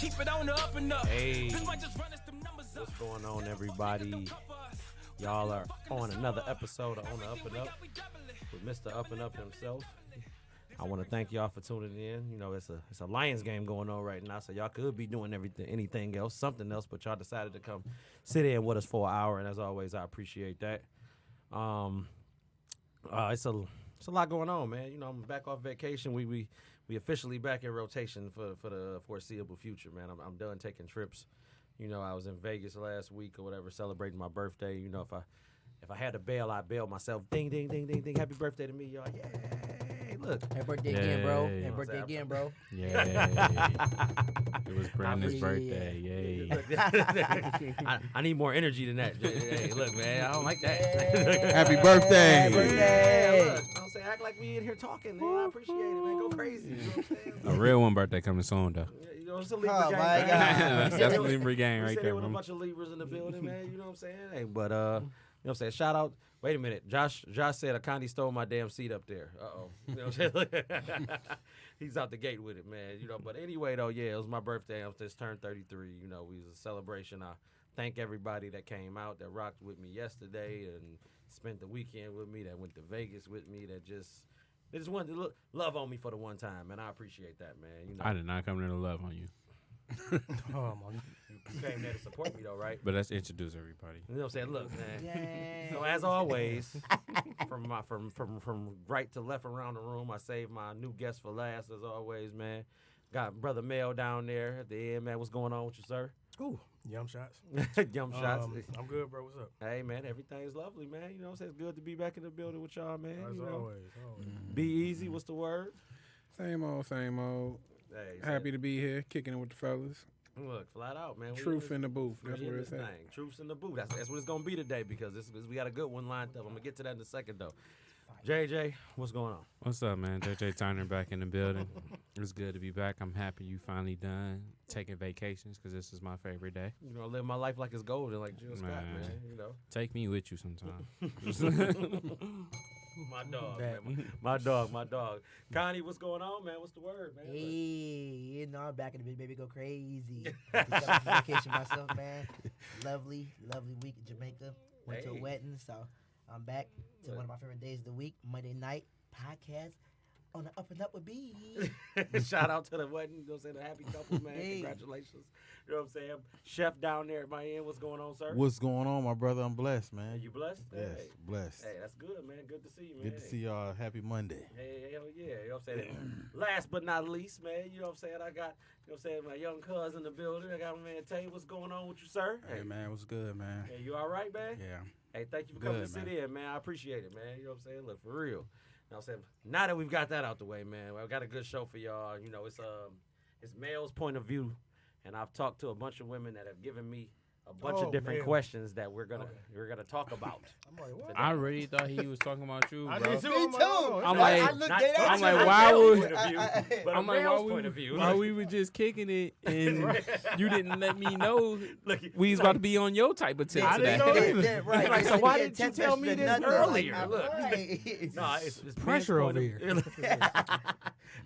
Keep it on the up and up. Hey, This might just run us them numbers up. what's going on, everybody? Y'all are on another episode of On the Up and Up with Mr. Up and Up himself. I want to thank y'all for tuning in. You know, it's a Lions game going on right now, so y'all could be doing anything else, something else, but y'all decided to come sit in with us for an hour, and as always, I appreciate that. It's a lot going on, man. You know, I'm back off vacation. We officially back in rotation for the foreseeable future, man. I'm done taking trips. You know, I was in Vegas last week or whatever, celebrating my birthday. You know, if I had to bail, I'd bail myself. Ding, ding, ding, ding, ding. Happy birthday to me, y'all. Yay. Look. Happy birthday again, bro. Happy birthday again, bro. Yay. It was Brandon's birthday. Yay. I need more energy than that. Hey, look, man, I don't like that. Happy birthday. Happy birthday. Look, I'm saying, act like we in here talking, man. I appreciate it, man. Go crazy. You know what I'm saying? A real one birthday coming soon, though. You know, it's a Libra Oh, gang. my God. That's a Libra gang right there, with a man. bunch of Libras in the building, man. You know what I'm saying? Hey, but, you know what I'm saying? Shout out. Wait a minute. Josh said Akandi stole my damn seat up there. Uh-oh. You know what I'm saying? He's out the gate with it, man. You know, but anyway, though, yeah, it was my birthday. I just turned 33. You know, we was a celebration. I thank everybody that came out, that rocked with me yesterday and spent the weekend with me, that went to Vegas with me, they just wanted to love on me for the one time, and I appreciate that, man. You know, I did not come there to love on you. Oh, man. You came there to support me, though, right? But let's introduce everybody. You know what I'm saying? Look, man. Yay. So as always, from right to left around the room, I saved my new guest for last, as always, man. Got Brother Mel down there at the end, man. What's going on with you, sir? Ooh, yum shots. Yum shots. I'm good, bro. What's up? Hey, man, everything's lovely, man. You know what I'm saying? It's good to be back in the building with y'all, man. As You know? always. Be easy. What's the word? Same old, same old. Hey, Happy to be here, kicking it with the fellas. Look, flat out, man. Truth in the booth. That's what it's saying. at. Truth's in the booth. That's what it's gonna be today because we got a good one lined up. I'm gonna get to that in a second though. JJ, what's going on? What's up, man? JJ Turner back in the building. It's good to be back. I'm happy you finally done taking vacations because this is my favorite day. You know, I live my life like it's golden, like Jill Scott, man. You know, Take me with you sometime. my dog, man. My dog. Connie, what's going on, man? What's the word, man? Hey, you know I'm back in the bitch, baby. Go crazy. Vacation myself, man. Lovely week in Jamaica. Went to a wedding, so I'm back to one of my favorite days of the week, Monday night podcast on the Up and Up with B. Shout out to the wedding, you know what I'm saying? The happy couple, man. Hey. Congratulations. You know what I'm saying? Chef down there at my end, what's going on, sir? What's going on, my brother? I'm blessed, man. You blessed? Yes, Hey. blessed. Hey, that's good, man. Good to see you, man. Good to see y'all. Happy Monday. Hey, hell yeah. You know what I'm saying? Last but not least, man, you know what I'm saying? I got, you know what I'm saying, my young cousin in the building. I got my man Tay. What's going on with you, sir? Hey, man, what's good, man? Hey, you all right, man? Yeah. Hey, thank you for coming to sit in, man. I appreciate it, man. You know what I'm saying? Look, for real. You know what I'm saying? Now that we've got that out the way, man, I've got a good show for y'all. You know, it's Mel's point of view, and I've talked to a bunch of women that have given me a bunch of different questions that we're gonna talk about. I'm like, what? I really thought he was talking about you, bro. I did too. Me too. I'm like, I'm like, why would? But I'm like, why we were just kicking it and you didn't let me know we was about to be on your type of tip I today. didn't know Right. Like, so why didn't you Text tell me message this nothing. earlier? Like, Look. right. No, it's Pressure men's over point of-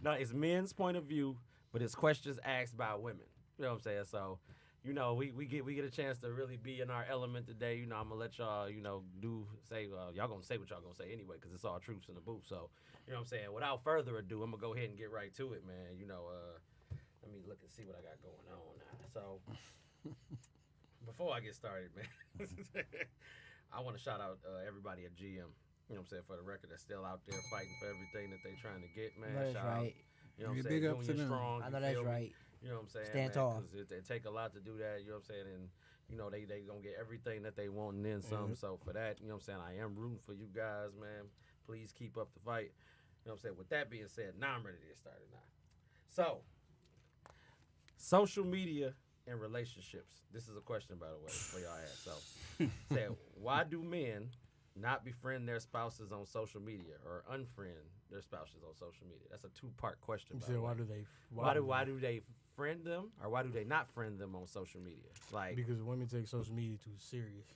No, it's men's point of view, but it's questions asked by women. You know what I'm saying? So, you know, we get a chance to really be in our element today. You know, I'm gonna let y'all, you know, y'all gonna say what y'all gonna say anyway, because it's all truths in the booth. So, you know what I'm saying? Without further ado, I'm gonna go ahead and get right to it, man. You know, let me look and see what I got going on now. So, before I get started, man, I want to shout out everybody at GM. You know what I'm saying? For the record, that's still out there fighting for everything that they trying to get, man. That's Shout right. out. You know what I'm Yeah, saying? big up Doing to you them. strong. I you know that's feel me? right. You know what I'm saying? Stand tall. Because it take a lot to do that. You know what I'm saying? And, you know, they going to get everything that they want and then some. So for that, you know what I'm saying? I am rooting for you guys, man. Please keep up the fight. You know what I'm saying? With that being said, now I'm ready to get started now. So, social media and relationships. This is a question, by the way, for y'all ask. So, say, why do men not befriend their spouses on social media or unfriend their spouses on social media? That's a two-part question. You said, why do they? Why do they friend them, or why do they not friend them on social media? Like, Because women take social media too serious.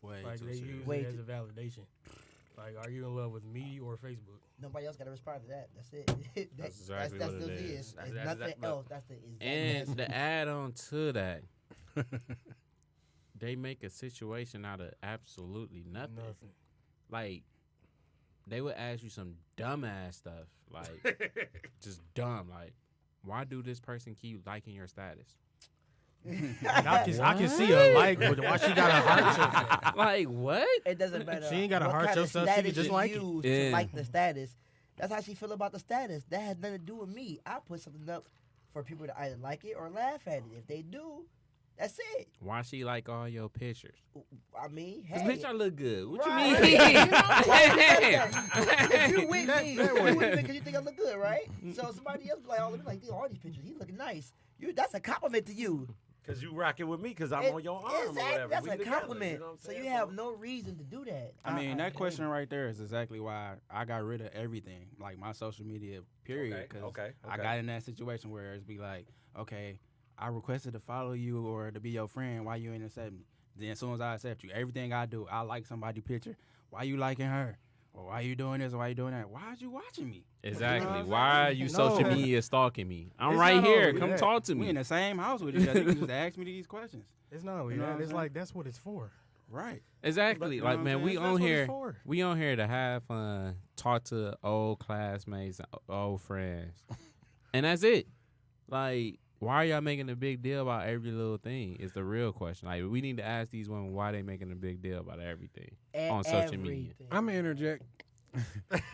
Way Like too they serious. use Way it as too- a validation. Like, are you in love with me or Facebook? Nobody else got to respond to that. That's it. That's exactly what it is. It's nothing else. That's the exact And message. to add on to that, they make a situation out of absolutely nothing. Like, they would ask you some dumbass stuff, like just dumb. Like, why do this person keep liking your status? I can see her like, but why she got a heart? Like, what? It doesn't matter. She ain't gotta what heart kind your of stuff, she status can just you like it. use Yeah. to like the status. That's how she feel about the status. That has nothing to do with me. I put something up for people to either like it or laugh at it. If they do, that's it. Why she like all your pictures? I mean, Cause hey. bitch, I look good. What Right. you mean? If you with me, you with me because you think I look good, right? So somebody else be like, oh, let me like all these pictures. He looking nice. That's a compliment to you. Because you rocking with me because I'm It- on your arm or whatever. That's We a together, compliment. you know what I'm So saying? you have no reason to do that. I mean, that hey. question right there is exactly why I got rid of everything, like my social media, period. Because Okay. I got in that situation where it's be like, okay, I requested to follow you or to be your friend. Why you ain't accept me? Then as soon as I accept you, everything I do, I like somebody's picture. Why you liking her? Or why you doing this? Or why you doing that? Why are you watching me? Exactly. Why are you social No. media stalking me? I'm It's right not here. only Come that. talk to We me. in the same house with each other. You can just ask me these questions. It's not only You know what that. I'm It's saying? like that's what it's for. Right. Exactly. But- Like, you know man, what we I'm That's on what it's here. for. We on here to have fun, talk to old classmates, old friends, and that's it. Like, why are y'all making a big deal about every little thing? Is the real question. Like, we need to ask these women why they making a big deal about everything on social media. Everything. I'm going to interject.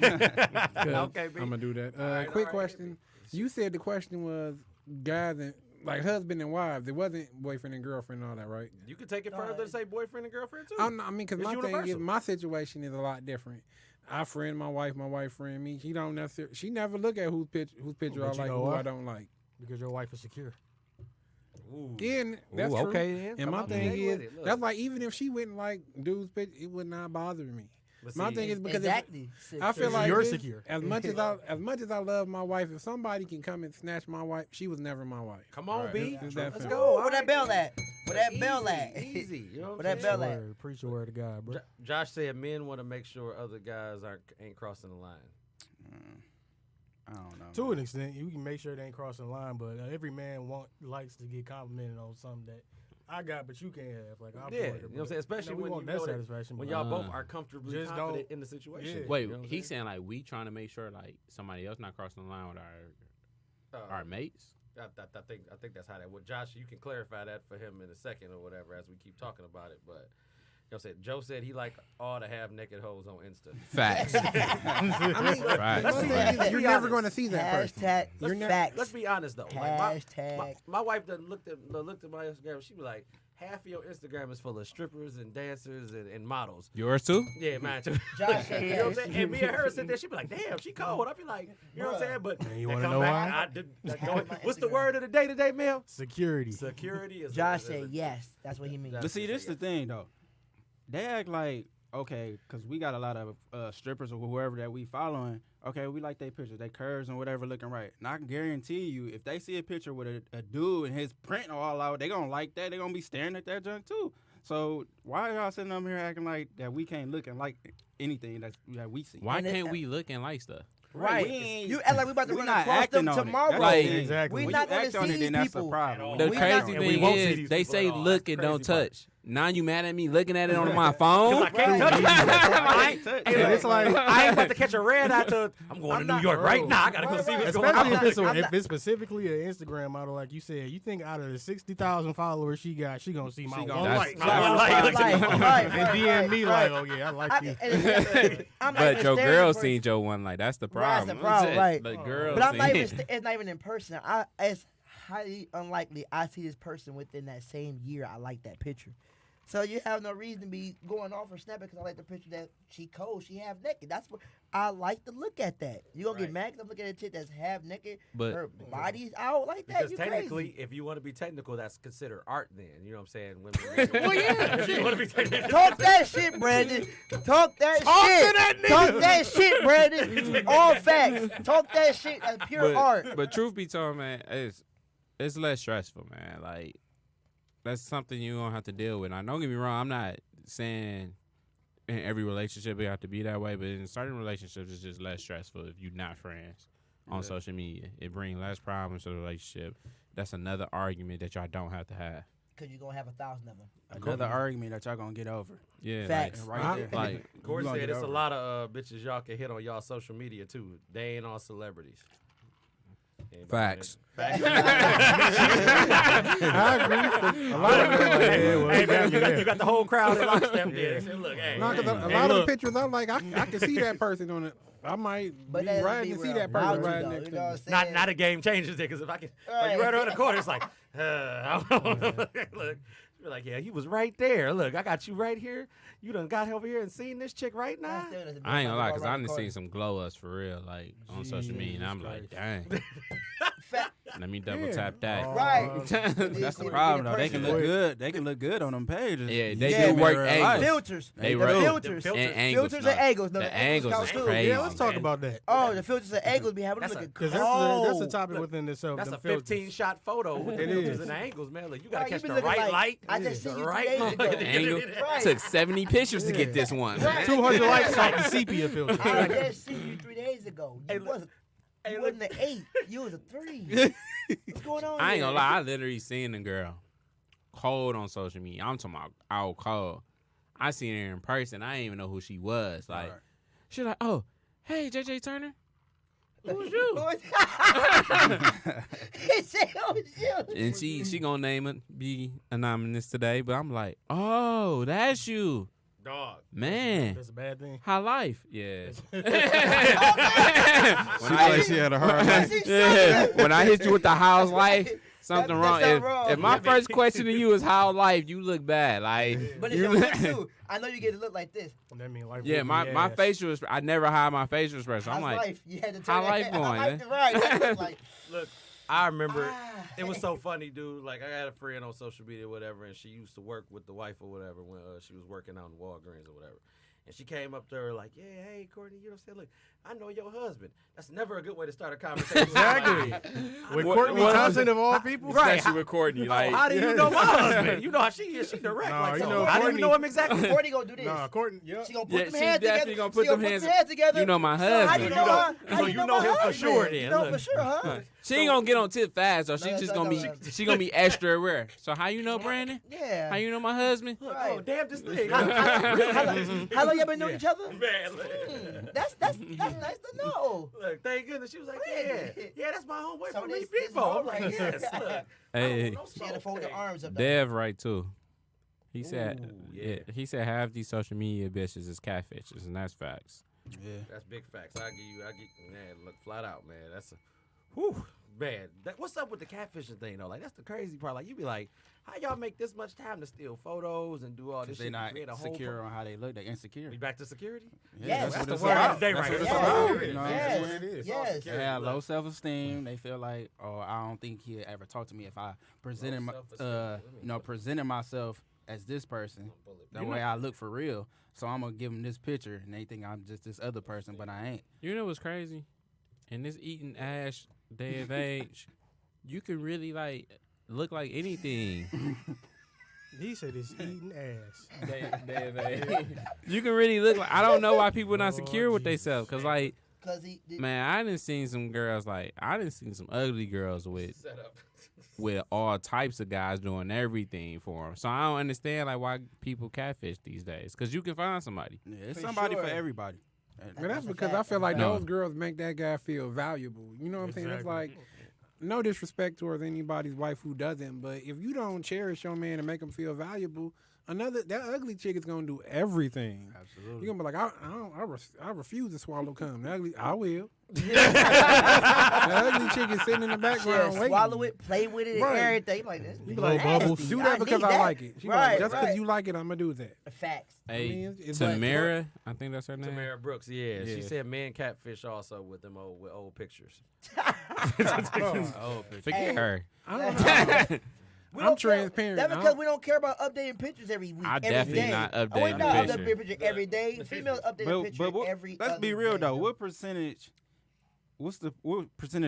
Okay, B. I'm going to do that. All right, Quick all right, question. You said the question was guys and, like, husband and wives. It wasn't boyfriend and girlfriend and all that, right? You can take it further to say boyfriend and girlfriend too. I mean, because It's my thing is, universal. my situation is a lot different. I friend my wife friend me. She don't necessarily, she never look at whose picture But I you like, know and who what? I don't like. Because your wife is secure. Ooh. Yeah, and that's Ooh, true. okay, then. And Come my on, thing stay is, with it. Look. that's like even if she wouldn't like dude's picture, it would not bother me. But My see, thing is because exactly. I feel like You're this, secure. as much as I love my wife, if somebody can come and snatch my wife, she was never my wife. come on, Right. B. It's that Let's simple. go. Where that bell Alright, at? Where that bell easy, at? Easy. You know what Where that I'm bell saying? at? Preach the word of God, bro. Josh said men want to make sure other guys ain't crossing the line. I don't know. To an extent, you can make sure they ain't crossing the line, but every man likes to get complimented on something that I got, but you can't have. Like, I'm Yeah, for you it, know what but, I'm saying? Especially we when want you that know that satisfaction. when but- y'all both Uh, are comfortably just confident don't- in the situation. yeah. Wait, you know what I'm he's saying? saying like we trying to make sure like somebody else not crossing the line with our mates. I think that's how that would. Josh, you can clarify that for him in a second or whatever as we keep talking about it. But you know what I'm saying? Joe said he like all to have naked hoes on Insta. Facts. I mean, Right. my thing is, Let's you're be never honest. going to see that person. Hashtag facts. Let's be honest though. Like Hashtag. my wife done looked at my Instagram. She be like, half of your Instagram is full of strippers and dancers and models. Yours too? Yeah, mine too. Josh said You know what I'm yes. saying? And me and her sit there. She be like, damn, she cold. I be like, you know what I'm saying? But And you they wanna come know back, why? I did, Have my what's the Instagram. word of the day today, Mel? Security. Security is. Josh is said a- yes. That's what he means. But see, this is the thing though. They act like, okay, because we got a lot of strippers or whoever that we following. Okay, we like their pictures, their curves and whatever looking right. And I can guarantee you, if they see a picture with a dude and his print all out, they gonna like that. They gonna be staring at that junk too. So why are y'all sitting up here acting like that we can't look and like anything that we see? Why And it- can't we look and like stuff? Right. We ain't- You act like we about to we run not across them acting on it. tomorrow. That's Like- the thing. Exactly. We When not you gonna act on see it, these then that's people. a problem. The We crazy not- and thing we won't see is these they people say at all. look That's and the don't crazy part. touch. Now you mad at me looking at it on my phone? I can't Right. touch it. I ain't touch Hey, it. look, it's like- I ain't about to catch a red eye till I'm going to New not- York right Bro. now. I gotta go Right, see right. what's going Especially on. if it's specifically an Instagram model, like you said, you think out of the 60,000 followers she got, she gonna see my She one gonna- like. My one like. And DM me like, oh yeah, I like you. I'm not But even your staring girl at the seen your one like that's the Right, that's problem. the problem, right. The girl But I'm not seen even. It's not even in person. It's highly unlikely I see this person within that same year. I like that picture, so you have no reason to be going off or snapping because I like the picture that she cold, she half naked. That's what I like to look at. That you gonna Right. get mad because I'm looking at a chick that's half naked, But- her body's out like that. Because You technically, crazy. if you want to be technical, that's considered art. Then you know what I'm saying? Women. Well, yeah. If you want to be technical, Talk that shit, Brandon. Talk that shit. Talk that shit, Brandon. All facts. Talk that shit. That's pure art. But truth be told, man, it's less stressful, man. Like that's something you don't have to deal with. Now, don't get me wrong. I'm not saying in every relationship it have to be that way, but in certain relationships it's just less stressful if you're not friends on social media. It brings less problems to the relationship. That's another argument that y'all don't have to have. Because you're going to have 1,000 of them. Another argument that y'all gonna get over. Yeah, Facts. Right there. like Corey You gonna said get it's a over lot of bitches y'all can hit on y'all social media too. They ain't all celebrities. Anybody facts. Facts. I agree. A lot of them like, yeah, well, Hey man, yeah. you got the whole crowd in lockstep there. They say, look, hey, No, because a lot of the pictures, I'm like, I can see that person on it. I might But be that riding to see that person riding next you to know me. what I'm saying? not a game changer there because if I can, like, you right around the corner, it's like, look. You're like, yeah, he was right there. Look, I got you right here. You done got over here and seen this chick right now. I ain't gonna lie, cause I done seen some glow ups for real, like on social media, and I'm like, dang. Let me double tap that. Right. That's the problem though. They can look good. They can look good on them pages. Yeah, they Yeah, do work man, angles. Filters. They The work filters. The and angles. Filters no. and angles. No, The angles count is too. crazy. Yeah, let's talk man. about that. Oh, the filters and angles be having That's them a- looking Because cold. that's a topic Look, within itself. That's a them filters. 15-shot photo with the It filters is. and the angles, man. Look, you gotta Right, catch you the be looking right like, light. I just seen the you right 3 days ago. The angle Right. took 70 pictures to get this one. Right. 200 likes off the sepia filter. I just seen you 3 days ago. You wasn't. Hey, You look. wasn't an 8. You was a 3. What's going on? I ain't here? gonna lie, I literally seen the girl cold on social media. I'm talking about out cold. I seen her in person. I didn't even know who she was. Like, she like, oh, hey, JJ Turner. Who's you? He said, "Oh shit." And she gonna name it, be anonymous today. But I'm like, oh, that's you, Dog. man. That's a bad thing. High life, yeah. She like she had a hard life. Yeah. When I hit you with the how's life, something That's wrong. something wrong. If my first question to you is how life, you look bad. Like, But it's your look too. I know you get to look like this. That mean life. yeah, whooping my your ass. facial. I never hide my facial expression. I'm How's like, life? You had to turn how that- life how going, life man? Right. That was like, Look, I remember it was ah. so funny, dude. Like, I had a friend on social media or whatever, and she used to work with the wife or whatever when she was working out in Walgreens or whatever. And she came up to her like, yeah, hey, Courtney, you know what I'm saying? Look, I know your husband. That's never a good way to start a conversation. Exactly. Like, With What- Courtney what- Thompson of all people. Right. especially with Courtney. Like, how do you know my husband? You know how she is. She direct. Nah, like, you so know, how do you Courtney- know him exactly? Courtney gonna do this. Nah, Courtney. Yeah. She gonna Yeah, put them she hands definitely together. gonna put She them put hands- them hands together. you know my So how husband. you know her? How So you you know know my him for husband? sure then, You know look. for sure, huh? she ain't gonna get on tip fast though. She No, just no, gonna no, be no. she gonna be extra aware. So how you know Brandon? Yeah. How you know my husband? Look, Right. oh, damn this thing. How long y'all been knowing each other? Man, look. That's nice to know. Look, thank goodness. She was like, yeah, that's my homeboy So from this- East this Depot. I'm homeboy. like, yes, look. Hey, She had to fold her arms up. Dev right too. He said, Ooh, yeah. yeah. He said half these social media bitches is catfishes, and that's facts. Yeah. That's big facts. Man, look, flat out, man. That's a, whew, man. What's up with the catfishing thing, though? Like, that's the crazy part. Like, you be like, how y'all make this much time to steal photos and do all this Cause they shit? not create a whole secure on how they look. They insecure. We back to security? Yes. That's what the it's word about. of the day That's right what here. it's Yes. about. Yes. You know, Yes. That's what it is. Yes. They have low self-esteem. They feel like, oh, I don't think he'll ever talk to me if I presented, presented myself as this person, the way I look for real. So I'm gonna give them this picture, and they think I'm just this other person, but I ain't. You know what's crazy? In this eating ass day of age, you can really like look like anything. He said it's eating ass. day of age. You can really look like. I don't know why people not secure with themselves. Cause like, Cause he did. man, I done seen some girls like I done seen some ugly girls with all types of guys doing everything for them. So I don't understand like why people catfish these days. Cause you can find somebody. Yeah, it's For somebody sure. for everybody. Man, that's a because fact. I feel like No. those girls make that guy feel valuable. You know what I'm saying? It's Exactly. like, no disrespect towards anybody's wife who doesn't, but if you don't cherish your man and make him feel valuable, that ugly chick is gonna do everything. Absolutely. You're gonna be like, I refuse to swallow cum. I will. That ugly chick is sitting in the background Yeah, waiting. swallow it, play with it, Right. and everything. Like this. You be Blow like, bubbles. do that because I like it. She be Right, like, just because right. you like it, I'm gonna do that. Facts. Hey, mean, it's- Tamara, I think that's her name. Tamara Brooks, yeah. She Yeah. said men catfish also with them old pictures. Oh, forget Hey. her. I don't know. We I'm don't care- transparent. That's I because don't- we don't care about updating pictures every week. I every definitely day. not I updating would the not picture. update a picture every day. Females update a picture But every. let's be other real day, though. What percentage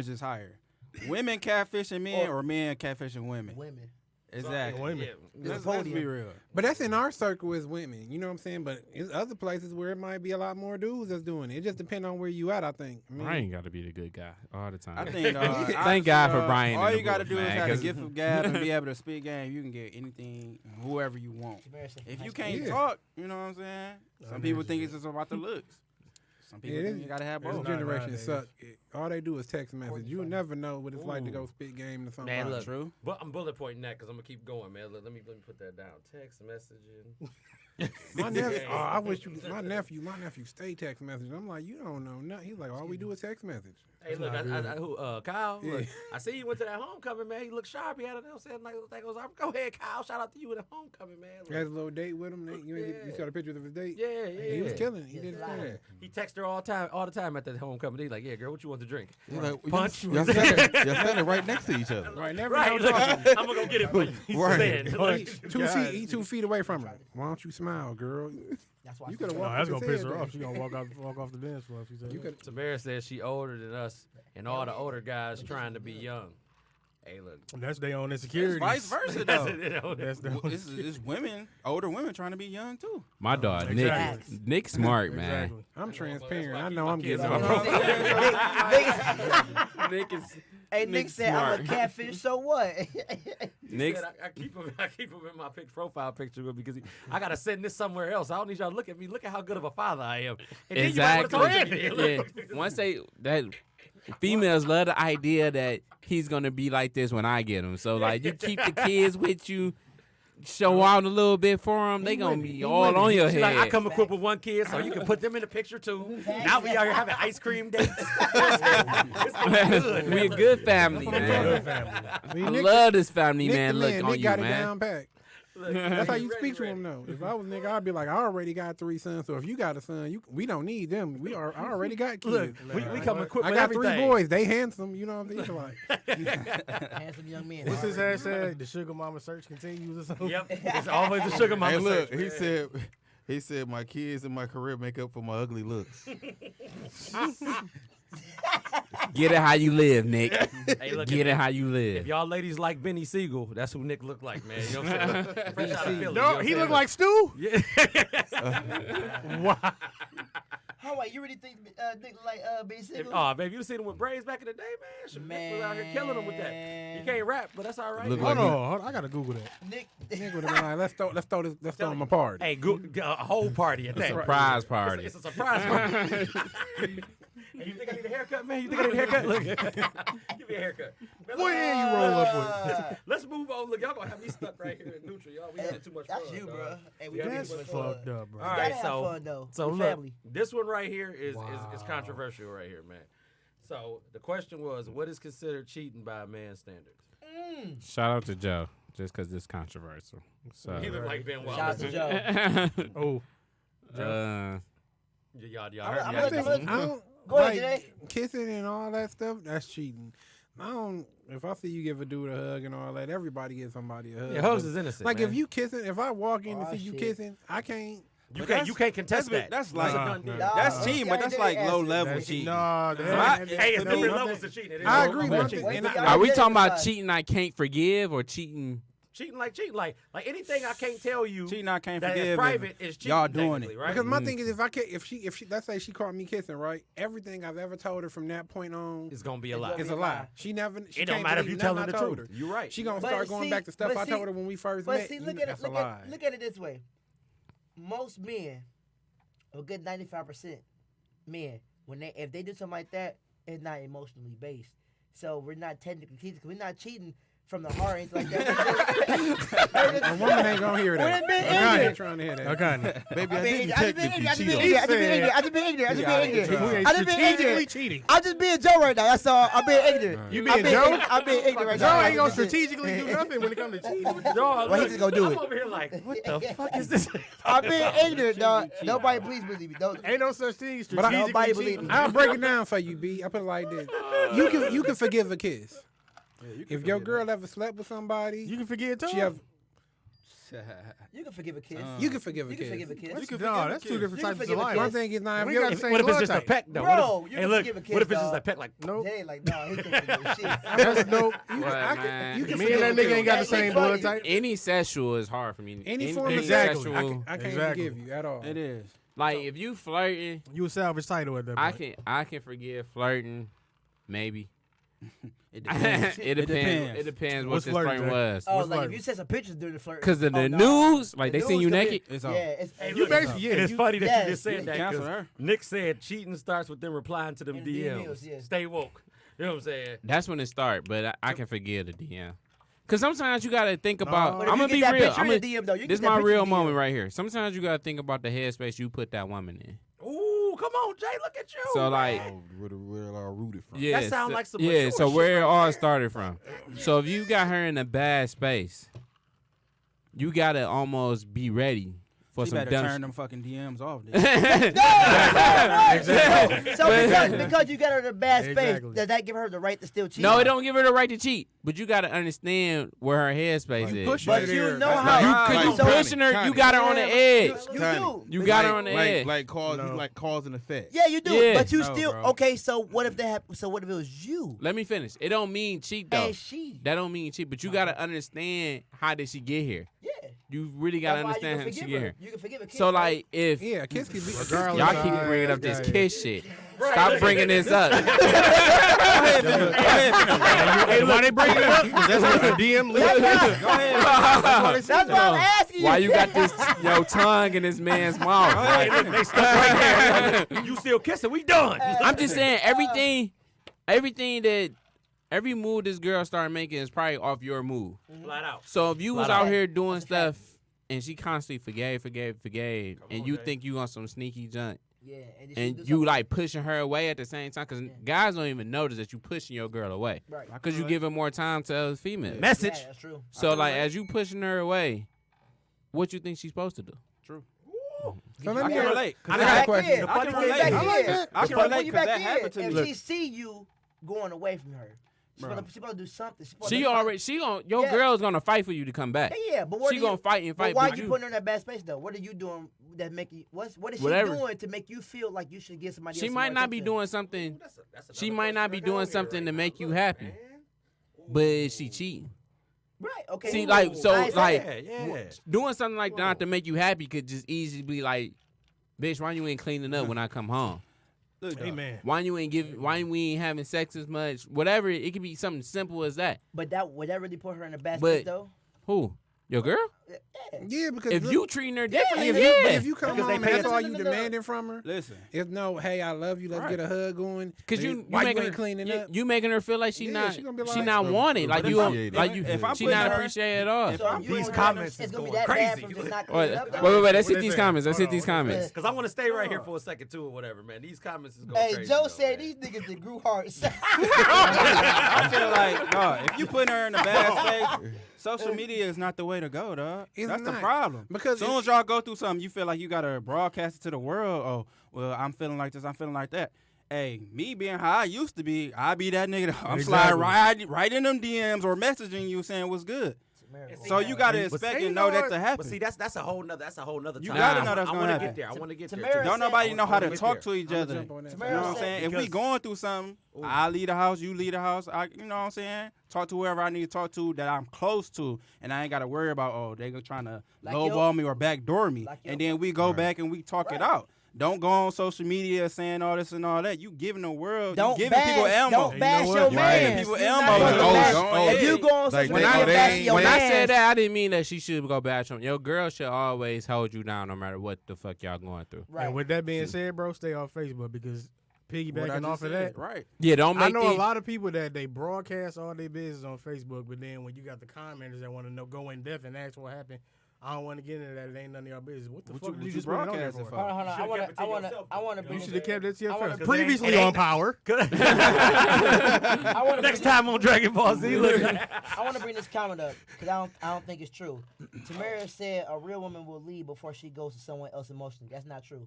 is higher? Women catfishing men or men catfishing women? Women. Exactly. Women. Let's podium. be real. But that's in our circle as women. You know what I'm saying? But it's other places where it might be a lot more dudes that's doing it. It just depends on where you at, I think. I mean, Brian got to be the good guy all the time. I think. Thank God for Brian. All in the you got to booth, do is man, have a 'cause- gift of gab and be able to speak game. You can get anything, whoever you want. If you can't Yeah. talk, you know what I'm saying? Some people think it's just about the looks. Some people It think is- you got to have It's both. not generation nowadays. suck. All they do is text message. You never know what it's like to go spit game to somebody. Man, look, True. but I'm bullet pointing that because I'm gonna keep going, man. Let me put that down. Text messaging. My nephew, I wish you. My nephew stay text message. I'm like, you don't know nothing. He's like, all we do is text message. Hey, look, Kyle. Yeah. Look, I see you went to that homecoming, man. He looked sharp. He had a saying like that goes. Go ahead, Kyle. Shout out to you at the homecoming, man. Look. Had a little date with him. You saw the pictures of his date. Yeah. He was killing it. He Yes, did his live. thing. He texted her all the time at the homecoming. He's like, yeah, girl, what you want to drink? He's like, Punch. Y'all standing right next to each other. Right, never Right, no look, talking. I'm gonna go get it for you. He's Right. saying, look, He 2 feet away from her. Why don't you smile, girl? That's why You could have No, walked. that's up gonna and piss said her that. off. She gonna walk off the bench for us. She said. You could. Tamara says she older than us, and all the older guys trying to be young. Hey, look. That's their own It's insecurities. vice versa, That's though. it, you know. That's their own. It's women, older women trying to be young, too. My dog, Exactly. Nick smart, man. Exactly. I'm transparent. why I I keep know my I'm kids getting on my my profile. Nick is Hey, Nick Nick's said I'm a smart. catfish. So what? Nick. Said I keep him in my profile picture because I gotta send this somewhere else. I don't need y'all to look at me. Look at how good of a father I am. And Exactly. Then you might wanna talk to me. Yeah. Once that females love the idea that he's gonna be like this when I get him. So like you keep the kids with you, show out a little bit for them. They gonna be all on your She head. like, I come equipped with one kid, so you can put them in the picture too. Now we out here having ice cream dates. It's gonna be good. We a good family, Good man. family. I mean, I Nick, love this family, Nick man. the Look man. on Nick you, got it man. down pat. Look, That's how you ready, speak to ready. him, though. If I was Nick, I'd be like, I already got 3 sons, so if you got a son, we don't need them. I already got kids. Look, we come equipped I with got everything. 3 boys. They handsome. You know what I'm saying? Like, Handsome young man. What's his hashtag? The sugar mama search continues or something? Yep, it's always the sugar mama. Hey, look, search, man. he said my kids and my career make up for my ugly looks. Get it how you live, Nick. Hey, look, Get it how you if live. y'all ladies like Benny Siegel, that's who Nick looked like, man. You know what I'm saying? Fresh out of Philly, you know No, what he I'm looked saying? like Stu. Yeah. Wow. Oh wait, you really think Nick look like Ben Siegel? Oh, baby, you seen him with braids back in the day, man? Shit, Nick was out here killing him with that. He can't rap, but that's all right. Look Hold like on, I gotta Google that. Nick. Nick would have been like, let's throw them a party. Hey, a whole party at that. Surprise party. It's a surprise party. Hey, you think I need a haircut, man? You think I need a haircut? Look, give me a haircut. Man, What hand you roll up with? Let's move on. Look, y'all gonna have me stuck right here in neutral, y'all. We having too much That's fun. you, dog. bro. Hey, we Yeah, gotta That's have too much fun. fucked up, bro. All You right, gotta have so fun, though. so We look, family. this one right here is controversial right here, man. So the question was, what is considered cheating by a man's standards? Shout out to Joe, just because it's controversial. So, He look like Ben Shout out Wallace. to Joe. Oh, Y'all I'm heard gonna- me. I don't Go ahead, like kissing and all that stuff. That's cheating. I don't. If I see you give a dude a hug and all that, everybody gives somebody a hug. Yeah, hugs is innocent. Like man. if you kissing, if I walk in Oh, and see you shit. kissing, I can't. you But can't contest that. That's like a done deal. Nah. that's cheating, but that's like low level that's, cheating. nah, Right? Hey, it's To different me, levels of cheating. It is I no- agree. no One cheating. thing, and Wait, I, are we Yeah, talking about but- cheating I can't forgive or cheating? Cheating like anything I can't tell you Cheating I can't that is forgive. private is cheating. y'all doing technically, it. right? because my thing is, if she, let's say she caught me kissing, right? Everything I've ever told her from that point on it's gonna be a It's lie. gonna is be a a lie. lie. She never. She It don't can't matter if believe you telling nothing the I told truth. her. You're right. She gonna But start going see- back to stuff but I told see- her when we first But met. see, You look know, at that's it. a lie. Look at it this way. Most men, a good 95% men, if they do something like that, it's not emotionally based. So we're not technically cheating. 'Cause we're not cheating from the heart, anything like that. A woman ain't gonna hear Well, that. it been A guy ignorant. ain't trying to hear that. okay. Baby, I I didn't just technically cheat on you. been ignorant. I just been ignorant. We I just ain't been strategically ignorant. cheating. I'm just being Joe right now. That's all. I'm being ignorant. You I'm being Joe? I'm being ignorant right Joe now. ain't gonna That's it. strategically do nothing when it comes to cheating. Dog, Well, he look, just gonna do I'm it. over here like, what the fuck is this? I'm being ignorant, dog. Nobody please believe me. Don't. Ain't no such thing as But I- strategically Nobody believe cheating. me. I'll break it down for you, B. I put it like this: you can forgive a kiss. If your girl ever slept with somebody, You can forget too. she have You can forgive a kiss. You can forgive a You can kiss. forgive a kiss. No, that's two different You can types forgive of a life. kiss. One thing is not We if got you- the same What if it's blood just a type. peck though? Bro, What if, you hey, can look, forgive a kiss, what if it's just dog. a peck like? Nope. They like, no, he can forgive shit. That's dope. You What, can, man? you can Me forgive and that a nigga ain't got the That's same funny. blood type. Any sexual is hard for me. Any form of Exactly. sexual. I can't Exactly. forgive you at all. It is. Like if you flirting, You a salvage title at that point. I can forgive flirting, maybe. It depends. It depends. It depends what What's this flirting, flirting Jack? was. Oh, What's like flirting? if you sent some pictures during the flirt. Cause the oh, no. news, like The they seen news you could be- naked. It's Yeah, over. it's You basically, yeah. It's funny that yes, you just said you that cancel because her. Nick said cheating starts with them replying to them And DMs. DMs, yeah. Stay woke. You know what I'm saying? That's when it start, but I can forgive the DM. Cause sometimes you gotta think about. But if I'm you gonna be get that real. picture in the DM, though, you This get that my picture real in the DM. moment right here. Sometimes you gotta think about the headspace you put that woman in. Ooh, come on, Jay, look at you. So like, Oh, where it all rooted from. yeah, That sound so, like some yeah. mature So shit where it right all there. started from. So if you got her in a bad space, you gotta almost be ready for You some better dumb. turn them fucking DMs off. Then. Exactly. So because you got her in a bad space, Exactly. does that give her the right to still cheat? No, it don't give her the right to cheat, but you gotta understand where her headspace is. push But it you there. know That's how like- Cause you so- pushing her, you Connie. got her on the edge. You Connie. do. You got her on the edge. Like cause No. like cause and effect. Yeah, you do. Yeah. But you No, still bro. okay. So what if So what if it was you Let me finish. It don't mean cheat though. and she? That don't mean cheat, but you gotta understand how did she get here. Yeah. You really gotta That's why you understand can how did she forgive get her. here. You can forgive a kid. So right? like if Yeah, a kiss can be. Regardless. y'all keep bringing up this kiss shit, stop bringing this up. Hey, why they bring it up? 'Cause that's what the DM leads. That's why I'm asking you. Why you got this your tongue in this man's mouth? Hey, look, they stuck right there. You still kissing? We done. I'm just saying everything that every move this girl started making is probably off your move. Flat out. So if you was Flat out out. here doing That's a fact. stuff and she constantly forgave, and on, you Jay. think you on some sneaky junk, Yeah, and, then she and do you something- like pushing her away at the same time, because Yeah. guys don't even notice that you pushing your girl away, right. because you giving more time to other females. Message. Yeah, that's true. So like as you pushing her away, what you think she's supposed to do? True. So let I me can relate. 'cause I that got a happened- question. In. I can Put you relate. back I like in. that. I can Put relate you 'cause back that in. happened to If me. she see you going away from her, she's Bro. supposed to do something. Your Yeah. girl's gonna fight for you to come back. Yeah, but what She are gonna you, fight and but fight, why but you you putting her in that bad space though? What are you doing that make you? What is she Whatever. doing to make you feel like you should give somebody? she else might more not be attention? doing something. That's She another might not question be I got doing on here something right to now. make you Look, happy. man. But is she cheating? Right. Okay. See, like, so, I ain't like- saying that. Yeah. Doing something like that to make you happy could just easily be like, bitch, why you ain't cleaning up when I come home? Look, dog. Amen. Why we ain't having sex as much? Whatever, it could be something simple as that. But would that really put her in a bad But- space though? Who? Your girl? Yeah, because If look, you treating her differently, if yeah. if you come Because they home and pay that's all you attention. demanding from her, Listen. if no, hey, I love you, let's get a hug going. Cause then you why making you ain't her cleaning you, up? you making her feel like she Yeah, not she gonna be she like- not wanted, like you appreciate it. If I'm she putting not her- appreciated at all. So you these don't comments it's is gonna be going that bad crazy. from just not Wait, cleaning up. wait, though? wait, let's What hit they these say? comments. Let's Hold hit these on. comments. Because I want to stay right here for a second too, or whatever, man. These comments is going Hey, crazy. Joe though, said man. these niggas that grew hearts. I feel like, dog, if you put her in a bad space, social media is not the way to go, dog. It's That's the not. problem. Because as soon as y'all go through something, you feel like you gotta broadcast it to the world. Oh, well, I'm feeling like this. I'm feeling like that. Hey, me being how I used to be, I be that nigga. I'm sliding right in them DMs or messaging you saying what's good. So you gotta But expect see, and know that to But happen. see, that's a whole nother You topic. gotta know that's I gonna wanna happen. get there. I want to get there. Tamara too. Don't nobody know how to Get talk there. to each I'ma other. jump on that. You know what I'm saying? If we Because- going through something, I leave the house, you leave the house. You know what I'm saying? Talk to whoever I need to talk to that I'm close to, and I ain't got to worry about, oh, they trying to Like lowball me or backdoor me. Like And your- then we go back and we talk it Right. out. Don't go on social media saying all this and all that. You giving the world, Don't you giving people bash, ammo. don't bash what? your You right. man. People You're not elbow gonna you. bash- Oh, If yeah. you go on Like, social they- media, they bash ain't- your When I man. said that, I didn't mean that she should go back on. Your girl should always hold you down no matter what the fuck y'all going through. Right. And with that being said, bro, stay off Facebook because What I piggybacking just off of said, that. right? Yeah, don't make I know these, a lot of people that they broadcast all their business on Facebook, but then when you got the commenters that want to know, go in depth and ask what happened, I don't want to get into that. It ain't none of y'all business. What the What fuck you- did you what just you put it on there broadcasting for? for? Hold on. You should've kept it to yourself, I want to though. bring You should have kept it to I wanna- yourself. 'Cause Previously on Power. I want to Next time on Dragon Ball Z, look. I want to bring this comment up because I don't think it's true. Tamara said a real woman will leave before she goes to someone else emotionally. That's not true.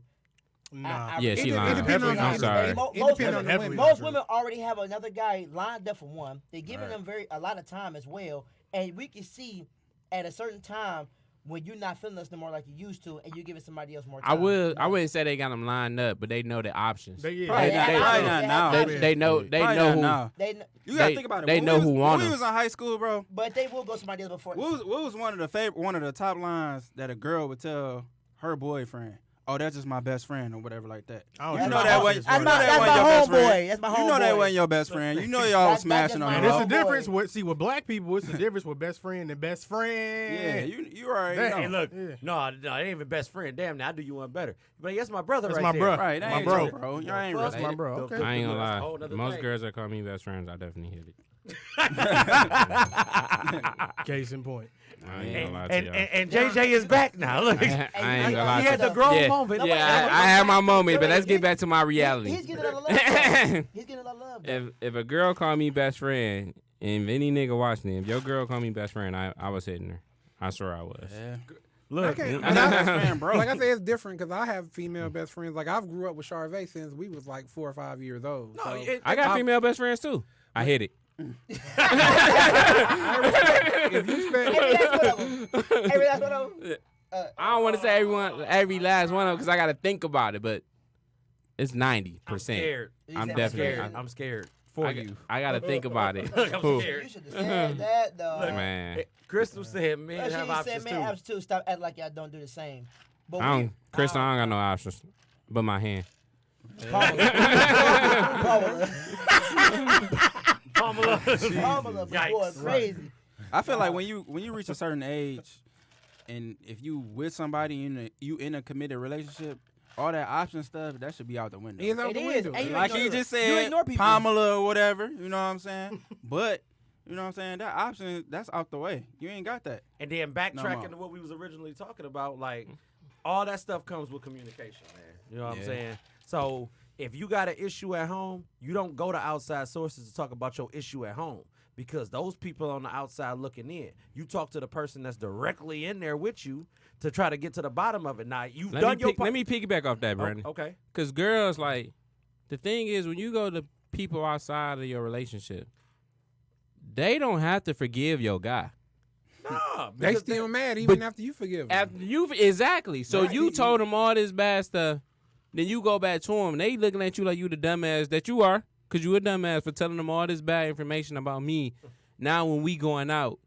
Nah. Yeah, she It lying. depends on- I'm sorry. It Most depends women, on the Heavily women. not most true. women already have another guy lined up for one. They're giving them a lot of time as well, and we can see at a certain time when you're not feeling us no more like you used to, and you're giving somebody else more I time. would. I wouldn't say they got them lined up, but they know the options. They, Probably They- not, they- probably they- not they- now. They know. They Probably know not who. now. They, You gotta They- think about it. they When know we was, who want when we them. was in high school, bro. but they will go somebody else before. What was one of the top lines that a girl would tell her boyfriend? Oh, that's just my best friend or whatever like that. I don't You think know my that homie wasn't is That's you one know of my, that that's wasn't my your best friend. homeboy. That's my homeboy. You know that wasn't your best friend. You know y'all was That's smashing my on And her. it's the homeboy. difference with with black people. It's the difference with best friend and best friend. Yeah, you already That- know. Hey, look, Yeah. no, it ain't even best friend. Damn, now I do you one better. But that's my brother That's right my there. bro. Right, that My ain't bro. your bro. Y'all ain't That's That's related. my bro. Okay. I ain't gonna That's a lie. whole nother Most thing. girls that call me best friends, I definitely hit it. Case in point. I ain't gonna lie And, to and, y'all. and JJ is back now. Look, I ain't gonna lie he to had you. the grown Yeah. moment. Yeah, I had my moment, but let's get back to my reality. He's getting a lot of love. though. He's getting a lot of love. though. If a girl call me best friend, and if any nigga watching it, if your girl call me best friend, I was hitting her. I swear I was. Yeah. Look, I can't- That's best friend, bro. Like I said, it's different because I have female best friends. Like I've grew up with Charvet since we was like 4 or 5 years old. no, So I got female best friends too. I hit it. if you spend, Every last one of them. Every last one of them. I don't want to say every last one of them because I got to think about it, but it's 90%. I'm scared. I'm He's definitely. scared. I'm scared. For I, you. I got to think about it. Look, I'm Who? scared. You should have said that, though. Man, Crystal said men Well, have she options said, too. man, options too. Stop acting like y'all don't do the same. But I don't. Kristen, I don't got no options, but my hand. Pamela. Pamela. Pamela, Yikes. boy, crazy. I feel like when you reach a certain age, and if you with somebody you in a committed relationship, all that option stuff that should be out the window. it's out It the is. window. And you Like ignore- he just you said, ignore people. Pamela or whatever. You know what I'm saying? But you know what I'm saying? That option that's out the way. You ain't got that. And then backtracking more. to what we was originally talking about, like all that stuff comes with communication, man. You know what I'm Yeah. saying? So if you got an issue at home, you don't go to outside sources to talk about your issue at home because those people on the outside looking in. You talk to the person that's directly in there with you to try to get to the bottom of it. Now you've done your part. Let me piggyback off that, Brandon. Okay. Because girls, like, the thing is, when you go to people outside of your relationship, they don't have to forgive your guy. Nah, They because still mad even after you forgive them. After you exactly. So Right. you told them all this bad stuff, then you go back to them. They looking at you like you the dumbass that you are, because you a dumbass for telling them all this bad information about me. Now when we going out,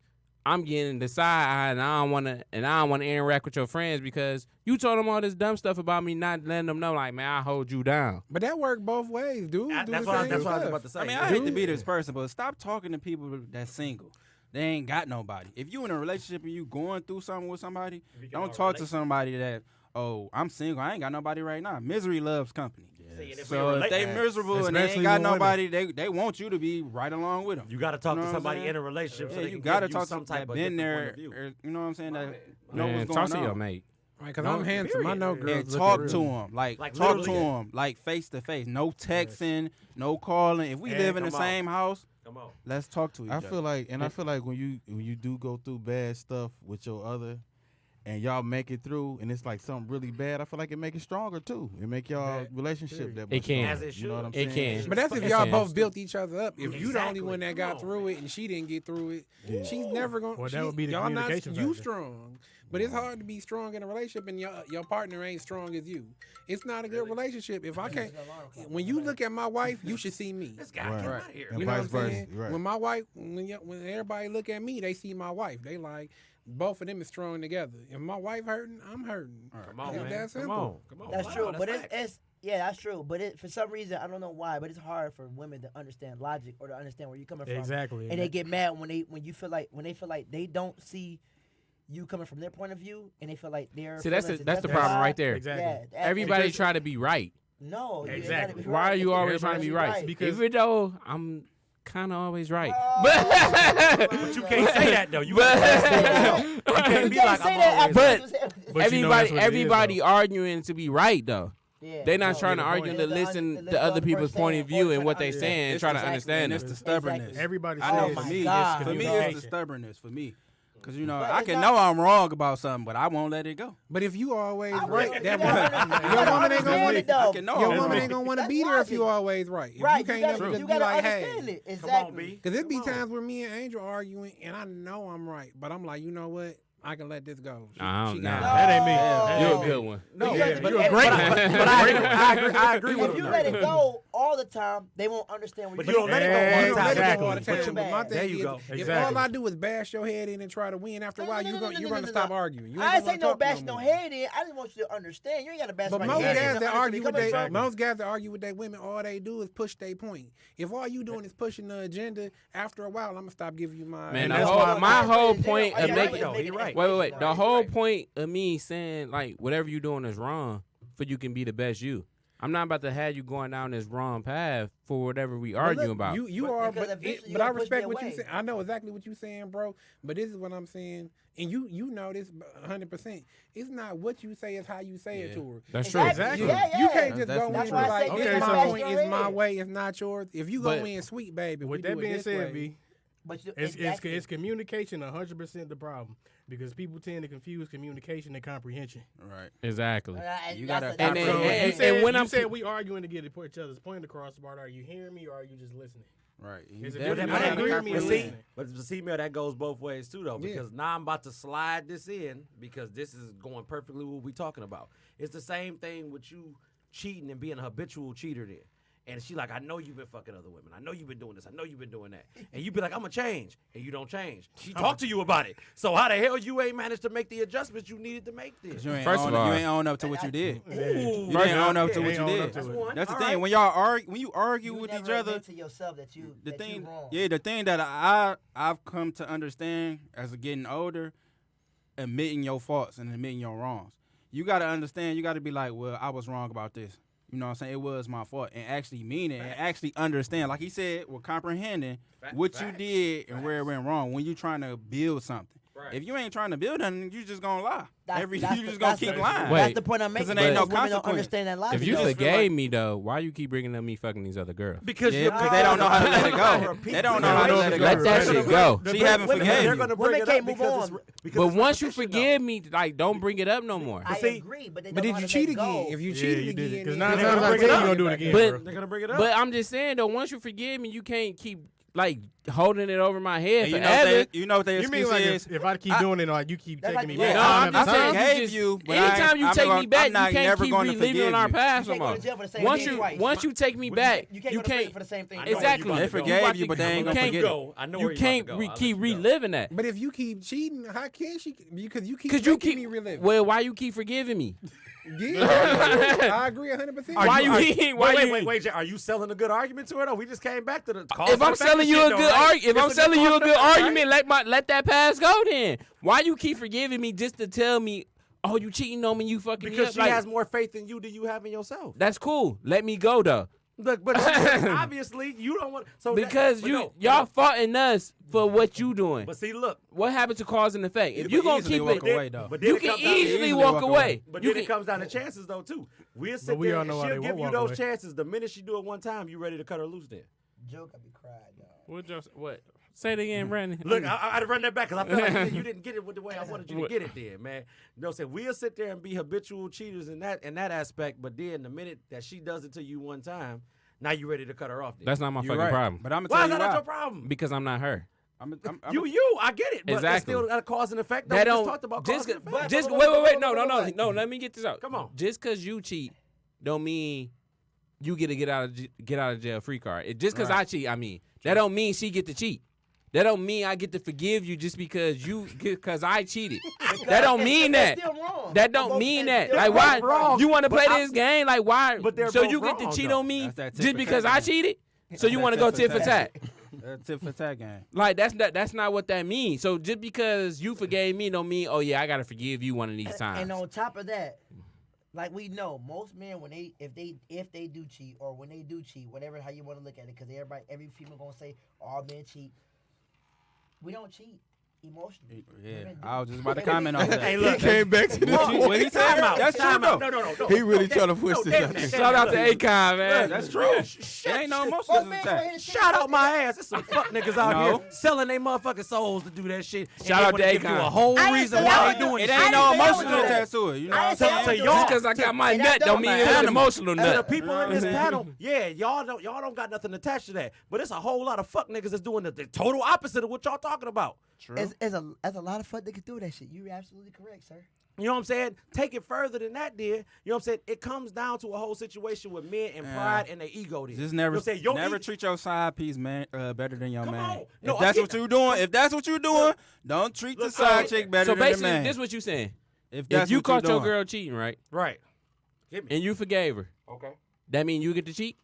I'm getting the side eye, and I don't want to interact with your friends because you told them all this dumb stuff about me, not letting them know, like, man, I hold you down. But that worked both ways, dude. That's Do what the I same was stuff. about to say. I mean, I hate to be this person, but stop talking to people that's single. They ain't got nobody. If you in a relationship and you going through something with somebody, don't talk to somebody that, oh, I'm single. I ain't got nobody right now. Misery loves company. See, and So if they miserable and they Especially ain't got with women. nobody, they want you to be right along with them. you got to talk You know to what I'm somebody saying? in a relationship. so Yeah, they you can got to give talk some to type that of been different there. point of view. Or, you know what I'm saying? That know Man, what's talk going to your on. mate. Right, because No, I'm handsome. I period. know girls. And look talk at to real. them, like Like, talk to literally. them, like face to face. No texting, no calling. If we Hey, live in the come on. same house, Come on. let's talk to each I other. feel like, and I feel like when you do go through bad stuff with your other, and y'all make it through, and it's like something really bad, I feel like it make it stronger too. It make y'all That- relationship that It much can. stronger. As it You know what I'm should. It saying? can. But that's if It's y'all in. both built each other up. If you the only Exactly. one that Come got on, through it and she didn't get through it, Yeah. she's never gonna. Well, that would be the y'all not communication you factor. strong, but it's hard to be strong in a relationship and your partner ain't strong as you. It's not a good relationship. If I can't, when you look at my wife, you should see me. This guy, Right. get out of here. And You know what I'm vice versa, saying? right. When my wife, when everybody look at me, they see my wife. They like both of them is strong together. If my wife hurting, I'm hurting. Come on, It's man. that Come simple. on. Come on. That's Wow, true, but facts. it's yeah, that's true. But for some reason, I don't know why, but it's hard for women to understand logic or to understand where you're coming from. Exactly. And they get mad when they feel like they don't see you coming from their point of view, and they feel like they're. See, that's the problem right there. Exactly. Yeah, Everybody because- try to be right. No, you ain't Exactly. gotta be Why are right. you always Everybody trying to be should right? Because- Even though I'm kind of always right. But you can't say that though. You can't be like I'm always. But you know that's what it is, everybody though. arguing to be right though. Yeah, They not no, trying to yeah, argue the to point. listen The to other other people's person point of view or and what trying they to saying and It's try to exactly, understand and it. it's the stubbornness. Exactly. Everybody I know says my for me, God. for me, it's the communication. stubbornness for me. Cause you know But I it's can not- know I'm wrong about something, but I won't let it go. But if you always I right, would- that you gotta woman, understand- your you woman ain't gonna gotta want understand I it, can though. know your I'm woman wrong. ain't gonna want to That's be there if you logic. always right. If Right, you can't you never gotta, just you be gotta like, understand hey. it. Come on, Exactly. B. Because it be Come on. times where me and Angel arguing, and I know I'm right, but I'm like, you know what? I can let this go. Nah, She nah. got That ain't me. You're No. a good one. No, Yeah, but, you're a but, great but I agree with If him. you let it go all the time, they won't understand what But you're you don't let it doing. go all the You don't time. let it Exactly. go all the time. Too But my bad. There thing you is, go. if Exactly. all I do is bash your head in and try to win, after a while, you're going to stop arguing. You I ain't ain't say gonna no talk bash no no more. head in. I just want you to understand. You ain't got to bash But my most head in. guys that Understand argue with where they they coming from. most guys that argue with their women, all they do is push their point. If all you doing is pushing the agenda, after a while, I'm gonna stop giving you my. Man, And the that's whole, why- my whole Yeah, point yeah, of yeah, making yeah, he right. wait. The Right, whole right. point of me saying like whatever you doing is wrong for you can be the best you. I'm not about to have you going down this wrong path for whatever we But arguing look, about. You But- are, because but, eventually you but I gonna push respect me what you away. saying. I know exactly what you saying, bro. But this is what I'm saying, and you know this 100%. It's not what you say; it's how you say it to her. That's true. Exactly. You, Yeah, you yeah. can't just That's go in definitely and true. be like, That's why I "This say is you my gotta point. bash It's your my head. way. It's not yours." If you go But- in sweet, baby, With we that do it being this said, way. V, But you, it's communication 100% the problem because people tend to confuse communication and comprehension. Right. Exactly. You gotta- And then- So and- you said, and when you I'm- said we arguing to get each other's point across the board. Are you hearing me or are you just listening? Right. Is it definitely different? gotta I agree be with me. But and see, listening. but see, Mel, that goes both ways too, though, Yeah. because now I'm about to slide this in because this is going perfectly what we talking about. It's the same thing with you cheating and being a habitual cheater then. And she like, I know you've been fucking other women. I know you've been doing this. I know you've been doing that. And you be like, I'm going to change. And you don't change. She talked to you about it. So how the hell you ain't managed to make the adjustments you needed to make this? You ain't First own, of all- you ain't own up to what you did. Ooh, You didn't own up to what ain't you own up did. to That's it. one. That's the All thing. right. When y'all argue, when you argue you with never each other, admit to yourself that you the that thing, you wrong. the thing that I've come to understand as getting older, admitting your faults and admitting your wrongs. You got to understand. You got to be like, well, I was wrong about this. You know what I'm saying? It was my fault, and actually mean it, and actually understand. Like he said, we're comprehending what you Facts. did and where it went wrong when you trying to build something. Right. If you ain't trying to build nothing, you just gonna lie. That's You the- just gonna keep the- lying. Wait. That's the point I'm making. 'Cause it ain't no because women don't consequence. understand that logic. If you though. forgave me though, why you keep bringing up me fucking these other girls? Because Yeah, you're because they don't know how to let it go. They don't know how to let it go. Let that shit go. She haven't Women- forgave They're you. going to bring Women it can't up move because on. it's because But it's once you repetition, forgive me, like don't bring it up no more. I see- agree, but they But don't know did how you to cheat let go. again? If you Yeah, cheated you did again, it. Because then- 9 They're times gonna out of bring it 10, up. you gonna do it again, But- bro. They're going to bring it up. But I'm just saying though, once you forgive me, you can't keep like holding it over my head And you know forever. what their You mean excuse like is? if I keep doing it, like you keep That's taking like- me yeah, back? No, time I'm after just time? saying forgave you just, you, but anytime you I'm take not- me back, I'm not you can't never keep gonna reliving forgive our you. past You no can't go more. to jail for the same Once thing you twice. once you take me back, You can't you go to prison can't for the same thing. I know where you exactly. about They to go. forgave about you, to but they go. ain't I'm gonna gonna forget go. I know You where you about to can't go. I'll let keep you go. reliving that. But if you keep cheating, how can she? Because you keep Cause you making keep me relive. well, why you keep forgiving me? Yeah, I agree 100%. Why you? Why you? Wait, Jay, are you selling a good argument to her? Though we just came back to the. If I'm selling you a good argument, let that pass go. Then why you keep forgiving me just to tell me, oh, you cheating on me, you fucking me because up? she Like, has more faith in you than you have in yourself. that's cool. Let me go though, Look, but obviously you don't want. So because y'all fighting us for what you doing. But see, look. What happened to cause and effect? If You you can gonna easily keep walk it, away, though. But then you it can comes down to- easily walk away. But You then it can- comes down to chances though too. We'll sit But we there all and know how she'll they give you walk those away. chances. The minute she do it one time, you ready to cut her loose then. Joke, I be crying, dog. What? Say it again, Brandon. Look, I'd run that back because I feel like you didn't get it with the way I wanted you to get it then, man. You know what I'm saying? We'll sit there and be habitual cheaters in that aspect, but then the minute that she does it to you one time, now you ready to cut her off then. That's not my You're fucking right. problem. But I'm gonna Why tell is you that not why. your problem? Because I'm not her. I get it. But Exactly. it's still a cause and effect. That We don't just talked about just cause and effect. just But- wait. No. Let me get this out. Come on. Just because you cheat, don't mean you get a get out of jail free card. Just because Right. I cheat, I mean that don't mean she get to cheat. That don't mean I get to forgive you just because I cheated. That don't mean that. Still wrong. That don't Both mean men that. still Like wrong. why wrong. you want to But play I- this game? Like why? But they're So both you get to wrong, cheat though. on me That's that tit just for because tat I game. cheated? So you that want to go tit tit for for tat? Tit for tat game. Like that's not what that means. So just because you forgave me don't mean oh yeah I gotta forgive you one of these times. And on top of that, like we know, most men when if they do cheat or when they do cheat, whatever how you want to look at it, because every female gonna say all men cheat. We don't cheat emotionally. Yeah, Women do. I was just about to comment on that. Hey, look. He came back to the What he said? Time out. That's true Time out. though. No. He really No, trying to push no, this damn out. it, Shout out to look. Akon, man. That's true. It ain't no emotional Most men go ahead attack. and cheat. Shout out my ass. There's some fuck niggas out No. here selling their motherfucking souls to do that shit. And Shout they out wanna to give you Akon. a whole I didn't reason say why I they was doing It this I ain't shit. no didn't say I emotional was attached to it. You know I what I'm didn't say I saying? was To doing y'all- Just because I got my And that nut don't don't mean matter. it's an To the- emotional To the nut. people in You this know what I'm panel, yeah, y'all don't got nothing attached to that. But it's a whole lot of fuck niggas that's doing the total opposite of what y'all talking about. It's There's a lot of fuck that can do that shit. You're absolutely correct, sir. You know what I'm saying? Take it further than that, dear. You know what I'm saying? It comes down to a whole situation with men and pride and their ego. There. Just You know never, what I'm saying? Your never ego- treat your side piece man better than your Come man. on. If No, that's I what get- you're doing, don't treat the Look, side chick better So than the basically, man. this is what you saying. If that's If you what caught you're your doing. girl cheating, right, Right. Hit me. and you forgave her, Okay. that mean you get to cheat?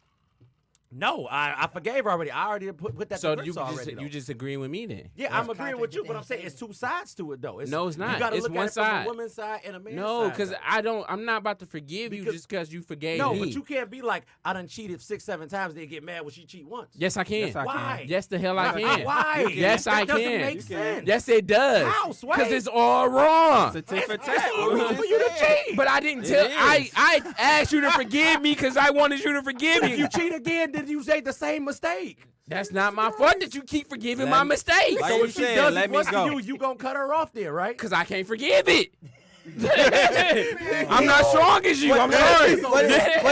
No, I forgave her already. I already put that So to you grips already. you just agreeing with me then? yeah, I'm That's agreeing with you, contradicting but I'm saying it's two sides to it, though. No, it's not. You gotta It's look one at it from side. a woman's side and a man's No, side. because though. I'm not about to forgive you Because- just because you forgave No, me. but you can't be like, I done cheated 6-7 times, then get mad when she cheat once. Yes, I can. Yes, I Why? can. Yes, the hell I can. Why? Yes, that I doesn't can. make You sense. can. Yes, it does. How, Sway? Because it's all wrong. It's a tit for That's tat. the reason for you to cheat. But I didn't It tell. is. I asked you to forgive me because I wanted you to forgive If you me. cheat again, did you say the same mistake? That's not my fault that you keep forgiving Let my me- mistakes. Like So you if she said, does let it me once to go. you gonna cut her off there, right? Because I can't forgive it. I'm not strong as you. I'm sorry. What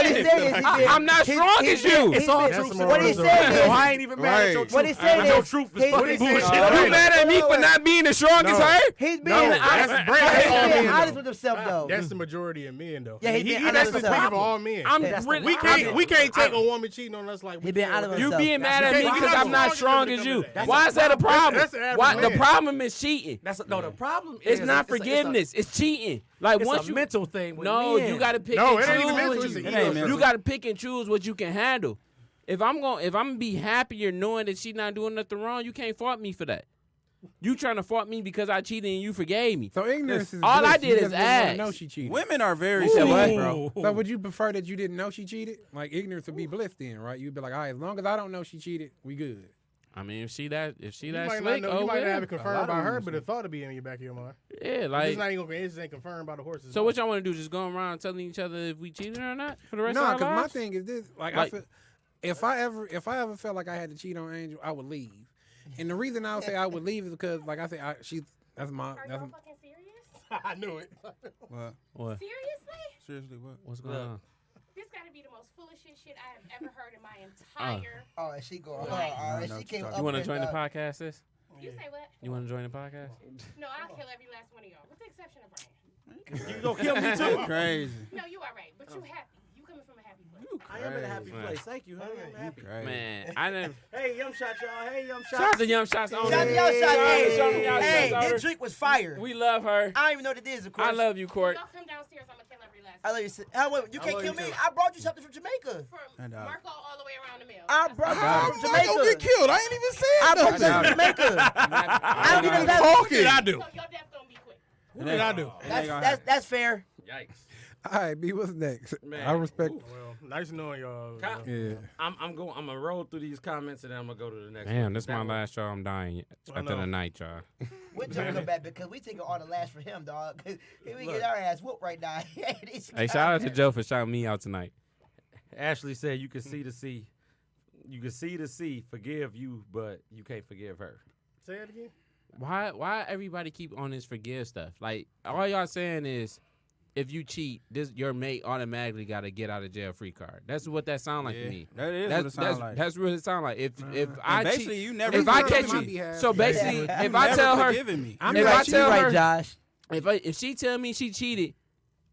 he said is I'm not strong as you. It's all That's truth. some so what he he said is- I ain't even mad at your Right. truth. What he said Your is- truth is he- fucking what he said- bullshit. You mad at me for not being as strong as No. her? He's being No, that's honest. Brandon. That's all He's being men, honest though. with himself, though. That's the majority of men, though. Yeah, he being honest that's with the thing himself. for all men. I'm That's the really. we problem. can't we can't take a woman cheating on us like we He being can honest with with You us. himself. being That's mad at the me thing. because You're I'm not not strong strong enough as to you. come to that. Why is that a problem? That's the average Why the man. problem is cheating. The problem It's is not it's a- forgiveness. It's cheating. Like It's once a you mental thing with no, men. you got to pick No, and it ain't choose. even mental, what it's you- an It ain't ego. mental. You got to pick and choose what you can handle. If I'm gonna be happier knowing that she's not doing nothing wrong, you can't fault me for that. You trying to fault me because I cheated and you forgave me. So ignorance is All bliss. I did You is just didn't wanna ask. know she cheated. Women are very said what? slick, bro. So would you prefer that you didn't know she cheated? Like ignorance would be bliss then, right? You'd be like, all right, as long as I don't know she cheated, we good. I mean, if she that You slick, might not know, oh you might not well. have it A lot confirmed of by her, women but the thought to be in your back of your mind. Yeah, It's like. not even gonna it just ain't confirmed by the horses. So what y'all want to do? Just go around telling each other if we cheated or not for the rest of No, our because my lives? thing is this: like, I Like- feel, if I ever felt like I had to cheat on Angel, I would leave. And the reason I would say I would leave is because, like I said, that's my. Are That's, y'all fucking serious? I knew it. What? What? Seriously? Seriously, what? What's going on? This gotta be the most foolishest shit I have ever heard in my entire. Oh, and she go. Like- all I right, know she what came you're up. talking You want to and, join the podcast, sis? You say what? You want to join the podcast? No, I'll kill every last one of y'all, with the exception of Brian. You gonna kill me too? Crazy. No, you are right, but you happy. You coming from a happy place. I am in a happy Crazy. place. Thank you, honey. I'm happy. Crazy. Man, I didn't. Hey, Yum Shot, y'all. Hey, Yum Shot. Shout out to Young Shots owner. Shout out to y'all, shout out. Hey, shout out to y'all, Hey, shout out. this drink was fire. We love her. I don't even know what it is, of course. I love you, Court. Y'all come downstairs, I'm gonna kill every last I one. love you. You I can't love kill you me. too. I brought you something from Jamaica. From And, Marco all the way around the mill. I That's brought all. you How from am I gonna get Jamaica. killed? I ain't even said I brought you nothing. from Jamaica. I don't even know Talking. What did I do? So your death gonna be quick. What did I do? That's fair. Yikes. all right, B, what's next? Man. I respect. Well, nice knowing y'all. Con- Yeah. I'm gonna roll through these comments and then I'm gonna go to the next one. Damn, this is my That one. last show. I'm dying I after the know. night, y'all. We'll jump come back because we taking all the last for him, dog. 'Cause if we Look. get our ass whooped right now. These Hey, shout out to comments. Joe for shouting me out tonight. Ashley said you can see the sea. You can see the sea, forgive you, but you can't forgive her. Say it again. Why everybody keep on this forgive stuff? Like all y'all saying is, if you cheat, your mate automatically got to get out of jail free card. That's what that sound like to me. That is what it That's sounds like. that's what it sound like. If And I basically, cheat, you never. if I forgiven catch me. my behalf. so basically, You if I never tell her, forgiven me. I'm if right. I You tell right, her, Josh. if she tell me she cheated,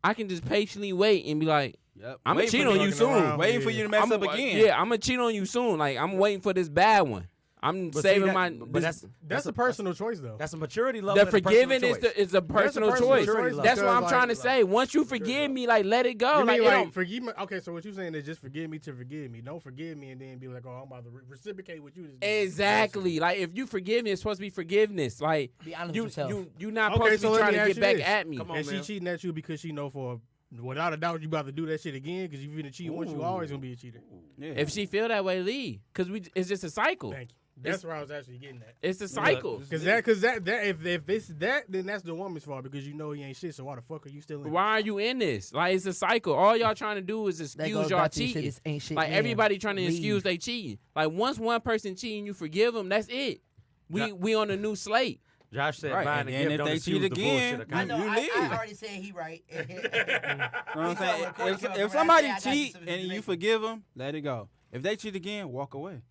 I can just patiently wait and be like, Yep. I'm gonna Waiting cheat for on you- you fucking soon. around. Waiting for you to mess I'm, up again. Yeah, I'm gonna cheat on you soon. Like I'm waiting for this bad one. I'm But see, saving that- my. But this- That's a personal choice, though. That's a maturity level. the and a personal forgiving is choice. is a personal personal choice. choice That's what I'm because, trying to like- say. Once you forgive me, like let it go. You Like, mean it like don't- forgive me? Okay, so what you saying is just forgive me to forgive me. Don't forgive me and then be like, oh, I'm about to reciprocate what you just did. exactly. Like if you forgive me, it's supposed to be forgiveness. Like Be honest you with yourself. you not Okay, supposed so to be let trying me to ask get you back this. at me. Come on, And she man. cheating at you because she know for without a doubt you about to do that shit again because you finna cheat once, you always gonna be a cheater. Yeah. If she feel that way, leave. Cause it's just a cycle. Thank you. That's where I was actually getting at. It's a cycle. Because that if it's that, then that's the woman's fault because you know he ain't shit. So why the fuck are you still in? Why are you in this? Like it's a cycle. All y'all trying to do is That excuse goes y'all back to you said cheating. this ain't shit Like man. everybody trying to Leave. excuse they cheating. Like once one person cheating, you forgive them. That's it. We on a new slate. Josh said, Right, buying and a then gift if don't they excuse cheat the again, bullshit. I Okay? know. You I leave. already said he right. You know what I'm He saying? told me, If somebody cheat and you forgive them, let it go. If they cheat again, walk away.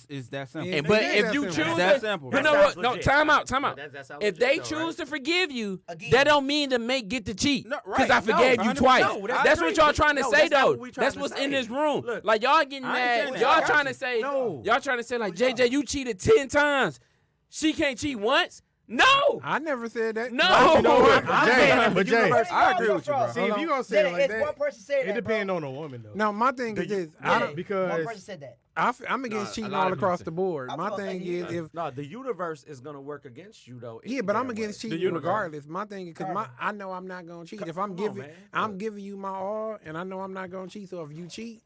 It's that simple. And- But Yeah, if that's you simple. choose It's that to, simple. you That know sounds what? No, legit. time out. That sounds If legit, they though, choose right? to forgive you, Again. that don't mean to get to cheat. No, Because right. I forgave No, you 100%. twice. No, That's what y'all trying to No, say that's not though. what we trying That's to what's say. in this room. Look, like y'all getting I ain't mad. saying that. Y'all I got trying you. to say. No. Y'all trying to say like JJ, you cheated 10 times. She can't cheat once. No. I never said that. No. You know what? I'm Jay, saying but the Jay, universe- I agree with you, bro. see, if you gonna say Jay, it like it's one that, person said it that, depends bro. on the woman though. No, my thing is this. I Yeah, don't, because- one person said that. I'm against Nah, cheating a lot all of people across say- the board. I'm My talking thing about is you. if No, the universe is gonna work against you though. yeah, any but I'm damn against way. cheating universe. regardless. My thing is because Carmen. I know I'm not gonna cheat. If Come I'm on, giving man. I'm Look. giving you my all, and I know I'm not gonna cheat. So if you cheat,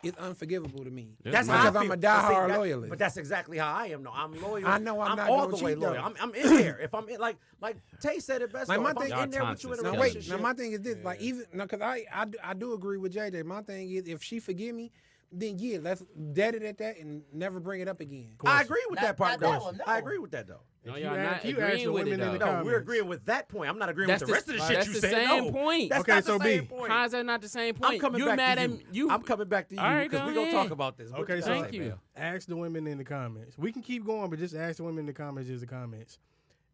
it's unforgivable to me. That's because how I I'm feel. a But see, diehard that- loyalist. But that's exactly how I am. No, I'm loyal. I know I'm not all gonna the way cheat, loyal. though. I'm in there. If I'm in, like Tay said it best. Like, though. my If thing- I'm in there with you in a Y'all Now toxic. wait, now my thing is this, like even because I do agree with JJ. My thing is if she forgive me, then yeah, let's dead it at that and never bring it up again. I agree with Not- that part not though. that one, no. I agree with that though. No, If y'all you not ask- you ask the agreeing with it women in the though. No, comments. we're agreeing with that point. I'm not agreeing That's with the rest of the shit that's you the said. same No. point. That's Okay, not so the same B. point. How is that not the same I'm point? coming You back mad to at you. you? I'm coming back to you All right, because go we're gonna ahead. talk about this. What Okay, you so gonna Thank say, you. man? Ask the women in the comments. We can keep going, but just ask the women in the comments. Just the comments.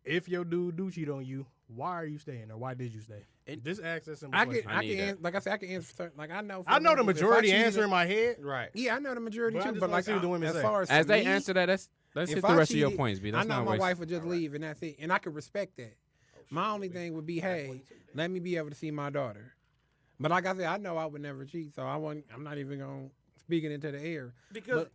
If your dude do cheat on you, why are you staying or why did you stay? Just ask that simple I question. can, I need can, that. like I said, I can answer. Certain, like I know. for I know the example, if I majority cheated- answer in my head. Right. Yeah, I know the majority But I too. just But wanna like see what the women as say. far as As for they me, answer that, let's if hit the I rest of your cheated, points, B. I That's know not my waste. wife would just leave and that's it, and I could respect that. My only thing would be, hey, let me be able to see my daughter. But like I said, I know I would never cheat, so I'm not even gonna speak it into the air.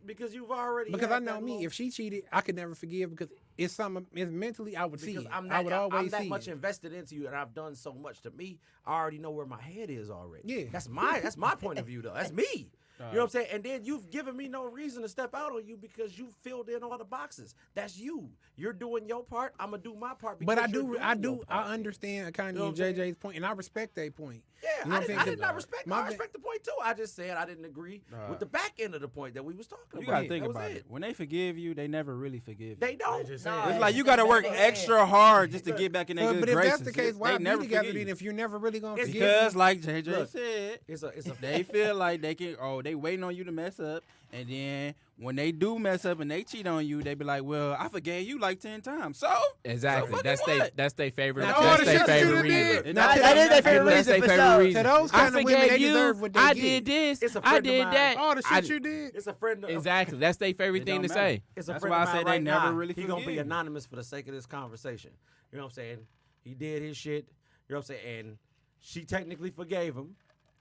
Because you've already Because had I know that me, moment. if she cheated, I could never forgive because it's something. It's mentally I would see Because it. I'm I would always I'm that see much it. invested into you, and I've done so much to me. I already know where my head is already. Yeah. that's my point of view though. That's me. You know what I'm saying? And then you've given me no reason to step out on you because you filled in all the boxes. That's you. You're doing your part. I'm gonna do my part. But I because you're do, doing I your do, I part. understand kind You know of what I'm saying? JJ's point, and I respect that point. Yeah, You know what I'm saying? I did not 'Cause respect. my I ba- respect the point too. I just said I didn't agree with the back end of the point that we was talking You about. gotta think That was about it. When they forgive you, they never really forgive you. They don't. just Nah, said- It's like you gotta work extra hard just to get back in their good But if graces. that's the case, why they be never together forgive then you. if you're never really gonna It's forgive? Because me? like JJ Look, said, It's a they feel like they can. Oh, they waiting on you to mess up, and then when they do mess up and they cheat on you, they be like, "Well, I forgave you like 10 times." So Exactly. So That's fucking what? they favorite. Now, all That's the their shit that favorite you reason. did. And That is their favorite That's reason their for favorite sure. reason. To those I kind of women, forgave they you. deserve what they I get. did this. It's a I friend of did mine. that. all the shit I- you did. It's a friend. Of, Exactly. That's their favorite It thing to don't matter. say. It's a That's friend why of I mine say they right never now. really He gonna be forgive. anonymous for the sake of this conversation. You know what I'm saying? He did his shit. You know what I'm saying? And she technically forgave him,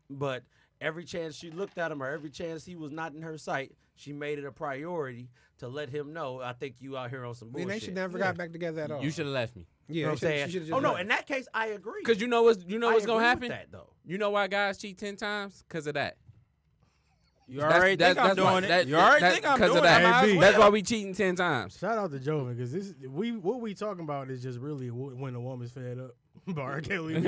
but every chance she looked at him or every chance he was not in her sight, she made it a priority to let him know. I think you out here on some Then bullshit. they should never got back together at all. You should have left me. Yeah, You know what I'm they saying? should've just Oh no, left. in that case, I agree. Cause you know what's I gonna agree with happen. that though. You know why guys cheat 10 times? Cause of that. you already think I'm doing it. That, You already that- think I'm 'cause doing of it. that. Hey, B. That's why we cheating 10 times. Shout out to Joven because what we talking about is just really when a woman's fed up. Bar Kelly, You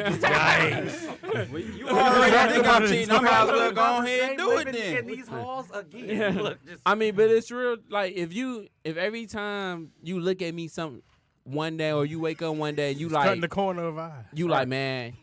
already think I'm cheating. I might as well go ahead and do it In then. these halls again. Yeah. Look, just, I mean, but it's real. Like if every time you look at me one day or you wake up one day, you cutting like the corner of eye. you like, man,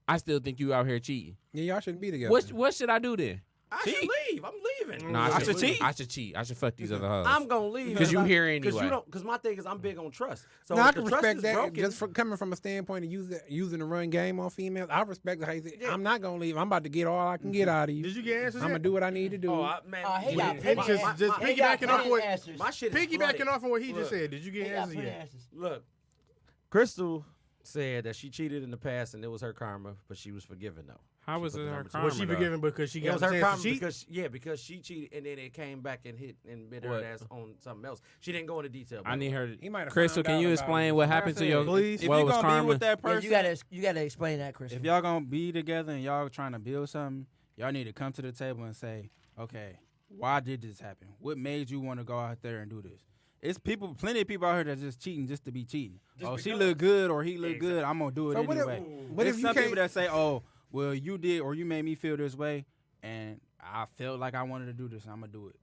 I still think you out here cheating. Yeah, y'all shouldn't be together. What should I do then? I should leave. I'm leaving. No, I should cheat. I should cheat. I should fuck these other hoes. I'm gonna leave 'Cause you I- here Because anyway. you don't. Because my thing is I'm big on trust. So No, I if can the trust respect is that. broken, Just coming from a standpoint of using the run game on females, I respect how you say, Yeah. I'm not gonna leave. I'm about to get all I can get out of you. Did you get answers? I'm gonna yet? do what I need to do. Man, He my- got my- plenty my- just- my- just my- He got piggybacking off plenty what- answers. My shit is Piggybacking flooded. off of what he Look. just said. Did you He get got answers plenty yet? answers. Look, Crystal said that she cheated in the past and it was her karma, but she was forgiven though. How She was put it the her number two. karma? Was she though? forgiven because she It got was a her chance karma to cheat? because she cheated and then it came back and bit her What? ass on something else. She didn't go into detail. I need her. He might have Crystal, found can out you about explain it. what happened to your? Please, if what you was gonna karma? be with that Yeah, person, you gotta explain that, Chris. if y'all gonna be together and y'all trying to build something, y'all need to come to the table and say, okay, why did this happen? What made you want to go out there and do this? It's plenty of people out here that just cheating just to be cheating. She look good or he look good, I'm gonna do it So what if- anyway. what There's if you some people can't- that say, oh, well, you did or you made me feel this way, and I felt like I wanted to do this, I'm gonna do it.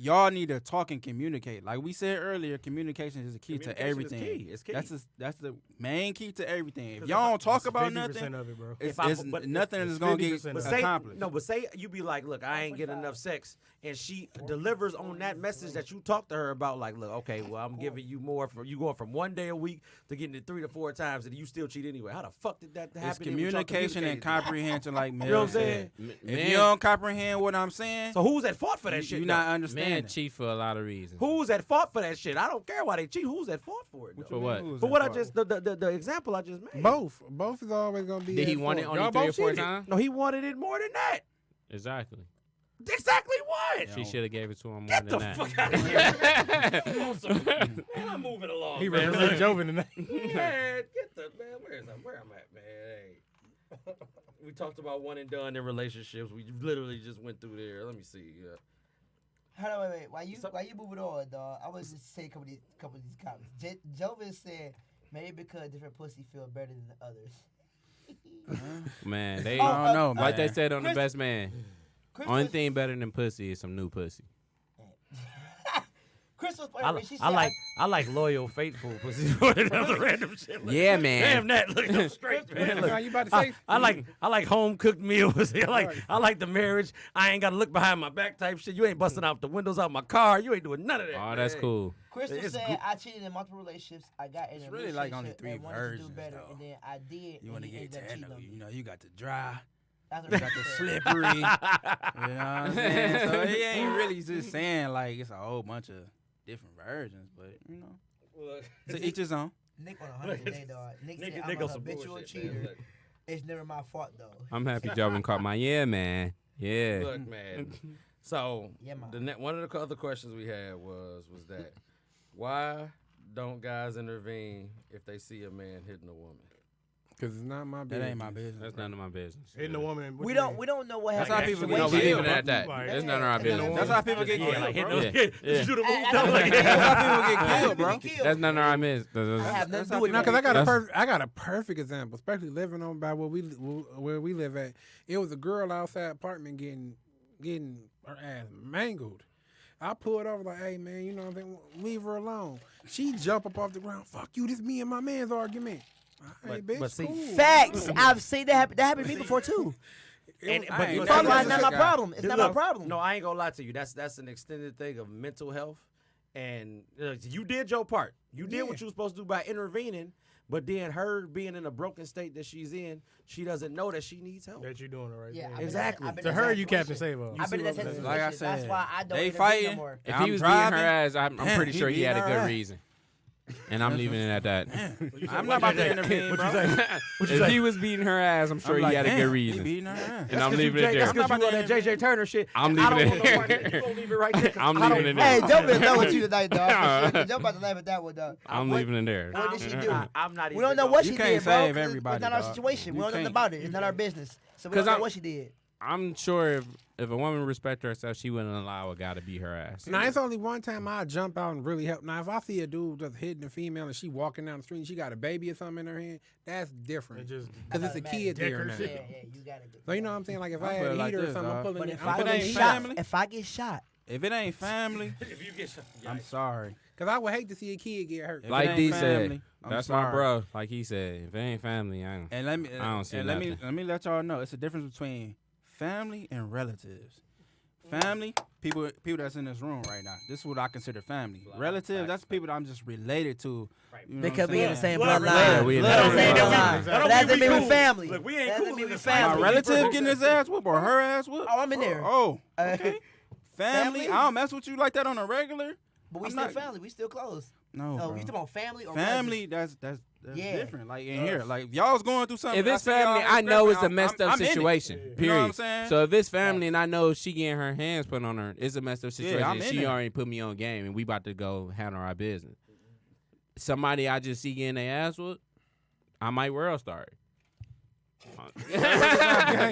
y'all need to talk and communicate. Like we said earlier, communication is the key to Communication is everything. key. It's key. That's the main key to everything. If 'Cause y'all don't talk That's about 50% nothing, of it, bro. it's, but nothing it's is gonna get 50% But of it. say accomplished. no, but say you be like, look, I ain't getting enough sex, and she delivers on that message that you talked to her about. Like, look, okay, well, I'm giving you more for you going from 1 day a week to getting it 3 to 4 times, and you still cheat anyway. How the fuck did that happen? It's if y'all communication and communicated? communication, like Mel You know what I'm said. saying? If you don't comprehend what I'm saying, So who's at fault for that you, shit? you're though? not Men understanding. cheat for a lot of reasons. Who's at fault for that shit? I don't care why they cheat. Who's at fault for it? For Though? what? Who's For at what I fault? just the example I just made. Both is always gonna be. Did he at want it fault. only Y'all 3 or both 4 cheated. times? No, he wanted it more than that. Exactly. Exactly what? Yeah. She should have gave it to him more Get than the that. fuck out of here. Come on, man, I'm moving along. He man. represents Joven tonight. Man, get the man. Where I'm at, man. Hey. We talked about one and done in relationships. We literally just went through there. Let me see. Hold on, wait. While you moving on, dog, I was just say a couple of these comments. Joven said maybe because different pussy feel better than the others. Man, they I don't know, like they man. said on the Chris- best man. Chris Only was- thing better than pussy is some new pussy. Chris was I, funny when she said, I like loyal, faithful pussy more than other random shit. Like, Yeah, man. Damn that. Look at them straight, man. Now you about to say? I like home cooked meals. I like the marriage. I ain't gotta look behind my back type shit. You ain't busting out the windows out my car. You ain't doing none of that. Oh, that's man. cool. Crystal It's said, good. I cheated in multiple relationships. I got in a really like only relationship 3 and wanted to do versions, better, though. and then I did. You want to and he get ended up cheating technical. on me. You know, you got the dry, That's you what got the Crystal said. slippery. You know what I'm saying? So he ain't really just saying like it's a whole bunch of different versions, but you know, Look, to each his own. Nick on 100 today, dog. Nick said, Nick I'm on a some habitual bullshit, man. cheater. Look. It's never my fault, though. I'm happy Jovin caught my man. Yeah. Look, man. So Yeah, man. one of the other questions we had was that why don't guys intervene if they see a man hitting a woman? Because it's not my That business. ain't my business. That's none of my business. Hitting the woman. what We you don't mean? we don't know what That's happened. how people in get the No, we killed, leaving bro. it at that. Like, That's none of our that's business. none That's how people get Yeah, killed, like hitting bro. those Yeah. kids. Shoot 'em I- moved I- up like I- That's how people I- get killed, bro. That's none of our business. I have nothing That's to how do with No, it. because I That's- got a perfect example, especially living on by where we live at. It was a girl outside apartment getting her ass mangled. I pulled over like, hey man, you know what I'm saying? Leave her alone. She jump up off the ground. Fuck you, this me and my man's argument. Hey, bitch, but see, cool. Facts. I've seen that happen. That happened to me before too. And, I but ain't but never That's why been it's not to my guy. problem. It's not my look, problem. No, I ain't gonna lie to you. That's an extended thing of mental health, and you did your part. You did what you were supposed to do by intervening. But then her being in a broken state that she's in, she doesn't know that she needs help. That you're doing the right Yeah, thing. I've been in Exactly. I've been To in her, that you Captain situation. Save-O. I've been in that see what I'm situation. saying? Like I That's said, why I don't they intervene fighting. no more. If I'm he was beating her driving. ass, I'm pretty He sure he had a beating her good ass. reason. And I'm leaving it at that. I'm not about to intervene, bro. If he was beating her ass, I'm sure he had a good reason. He beating her ass. And I'm leaving it That's there. because you on that JJ Turner shit. I'm I don't leaving want it no part of that. You gonna leave it right there. 'cause I'm I don't leaving it Hey, there. Joe been done with you tonight, dog. Joe about to laugh at that one, dog. I'm leaving it there. What did she do? I'm not even. We don't know what You she can't did, bro. save 'cause everybody, It's not our dog. situation. We You don't know can't. about it. It's not our business. So we 'Cause don't know I'm- what she did. I'm sure if a woman respect herself, she wouldn't allow a guy to beat her ass. Now it's only one time I jump out and really help. Now if I see a dude just hitting a female and she walking down the street and she got a baby or something in her hand, that's different. It just Because it's a kid there Decker now. shit. Yeah, yeah, you gotta So you know what I'm saying? Like if I I had put a it like heater or this, something, I'm dog. pulling But it. if I'm I it pulling get ain't it shot, family- if I get shot, If it ain't family, If you get shot, I'm sorry. Because I would hate to see a kid get hurt. If Like it ain't D family, said, I'm that's my sorry. bro. Like he said, if it ain't family, I ain't. And let me I don't see and nothing. let me let y'all know it's a difference between family and relatives. Family, people that's in this room right now. This is what I consider family. Relatives, that's people that I'm just related to. You know they what could I'm be in the saying? same Blood bloodline. related. We in That don't the say same bloodline. bloodline. But that doesn't mean we cool. family. Look, we ain't That cool doesn't mean in we this My family. relative getting his ass whooped or her ass whooped. Oh, I'm in there. Oh, Okay. family. Family? I don't mess with you like that on a regular. But we I'm still not- family. We still close. No, Oh, bro. you talking about family or Family, that's Yeah. different. Like in here, like if y'all's going through something. If it's I see y'all family, I as know it's a family, messed up I'm in it. situation. You know what Period. I'm saying? So if it's family and I know she getting her hands put on her, it's a messed up situation. I'm in She it. already put me on game, and we about to go handle our business. Somebody I just see getting their ass whooped, I might world start.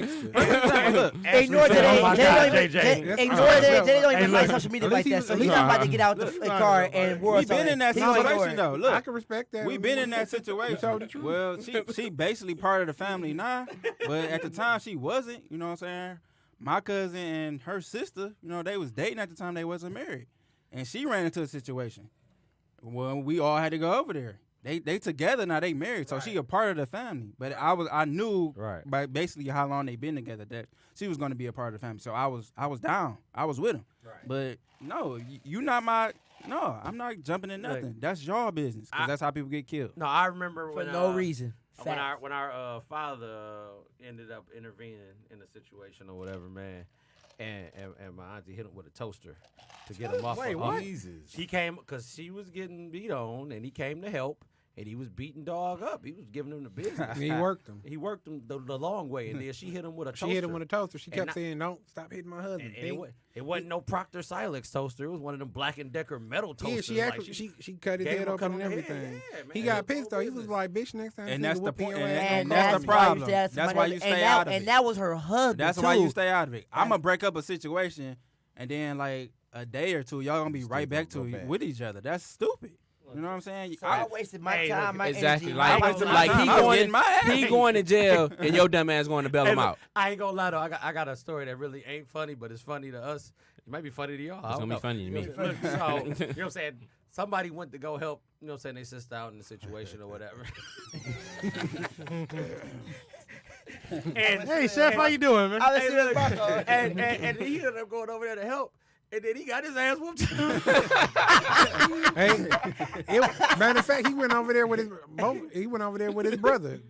Look, Ignore today. Oh my Jay God, don't even- JJ. Jay- Ignore today. Jay don't Hey, even like look. social media At like least that. he- So at he's least not he- about to get out the Look, car look, and look, war. we been in that He gonna ignore situation it. though. I Look, can respect that. we been in that situation. Well, she basically part of the family now, but at the time she wasn't. You know what I'm saying? my cousin and her sister, they was dating at the time they wasn't married, and she ran into a situation. Well, we all had to go over there. They together now. They married, so she a part of the family. But I knew by basically how long they been together that she was going to be a part of the family. So I was down. I was with him. Right. But no, you not my. No, I'm not jumping in nothing. That's your business because that's how people get killed. No, I remember For no reason. When our father ended up intervening in the situation or whatever, man, and my auntie hit him with a toaster to get him off. Wait, of what? Jesus. He came because she was getting beat on, and he came to help, and he was beating dog up. He was giving him the business. And he worked him. He worked him the long way, and then she hit him with a toaster. She hit him with a toaster. She And kept not- saying, "Don't stop hitting my husband." And it wasn't no Proctor Silex toaster. It was one of them Black & Decker metal Yeah, toasters. she actually she cut his gave head him a open cut and on the head. everything. Yeah, man, He it got was pissed no though. He was business. like, "Bitch, next time." And this that's nigga the whooping point- your ass, and I'm that's calling the you." why you problem. stay out That's somebody why else- you stay out of and it. that was her husband. That's too. why you stay out of it. I'm gonna break up a situation, and then like a day or two, y'all gonna be Still right back gonna to go back. with each other. That's stupid. You know what I'm saying? So I wasted my Hey, time, look, my Exactly. energy. Like, my wasted my like time. he I was going, getting my ass he beat. going to jail, and your dumb ass going to bail Hey, him look, out. I ain't gonna lie though. I got a story that really ain't funny, but it's funny to us. It might be funny to y'all. I It's don't gonna be know. funny to me. Look, so, you know what I'm saying? Somebody went to go help, you know what I'm saying, they sister out in the situation or whatever. Hey, Chef, how you doing, man? I was Hey, serious look, about that. and he ended up going over there to help, and then he got his ass whooped too. Hey, matter of fact, he went over there with his brother.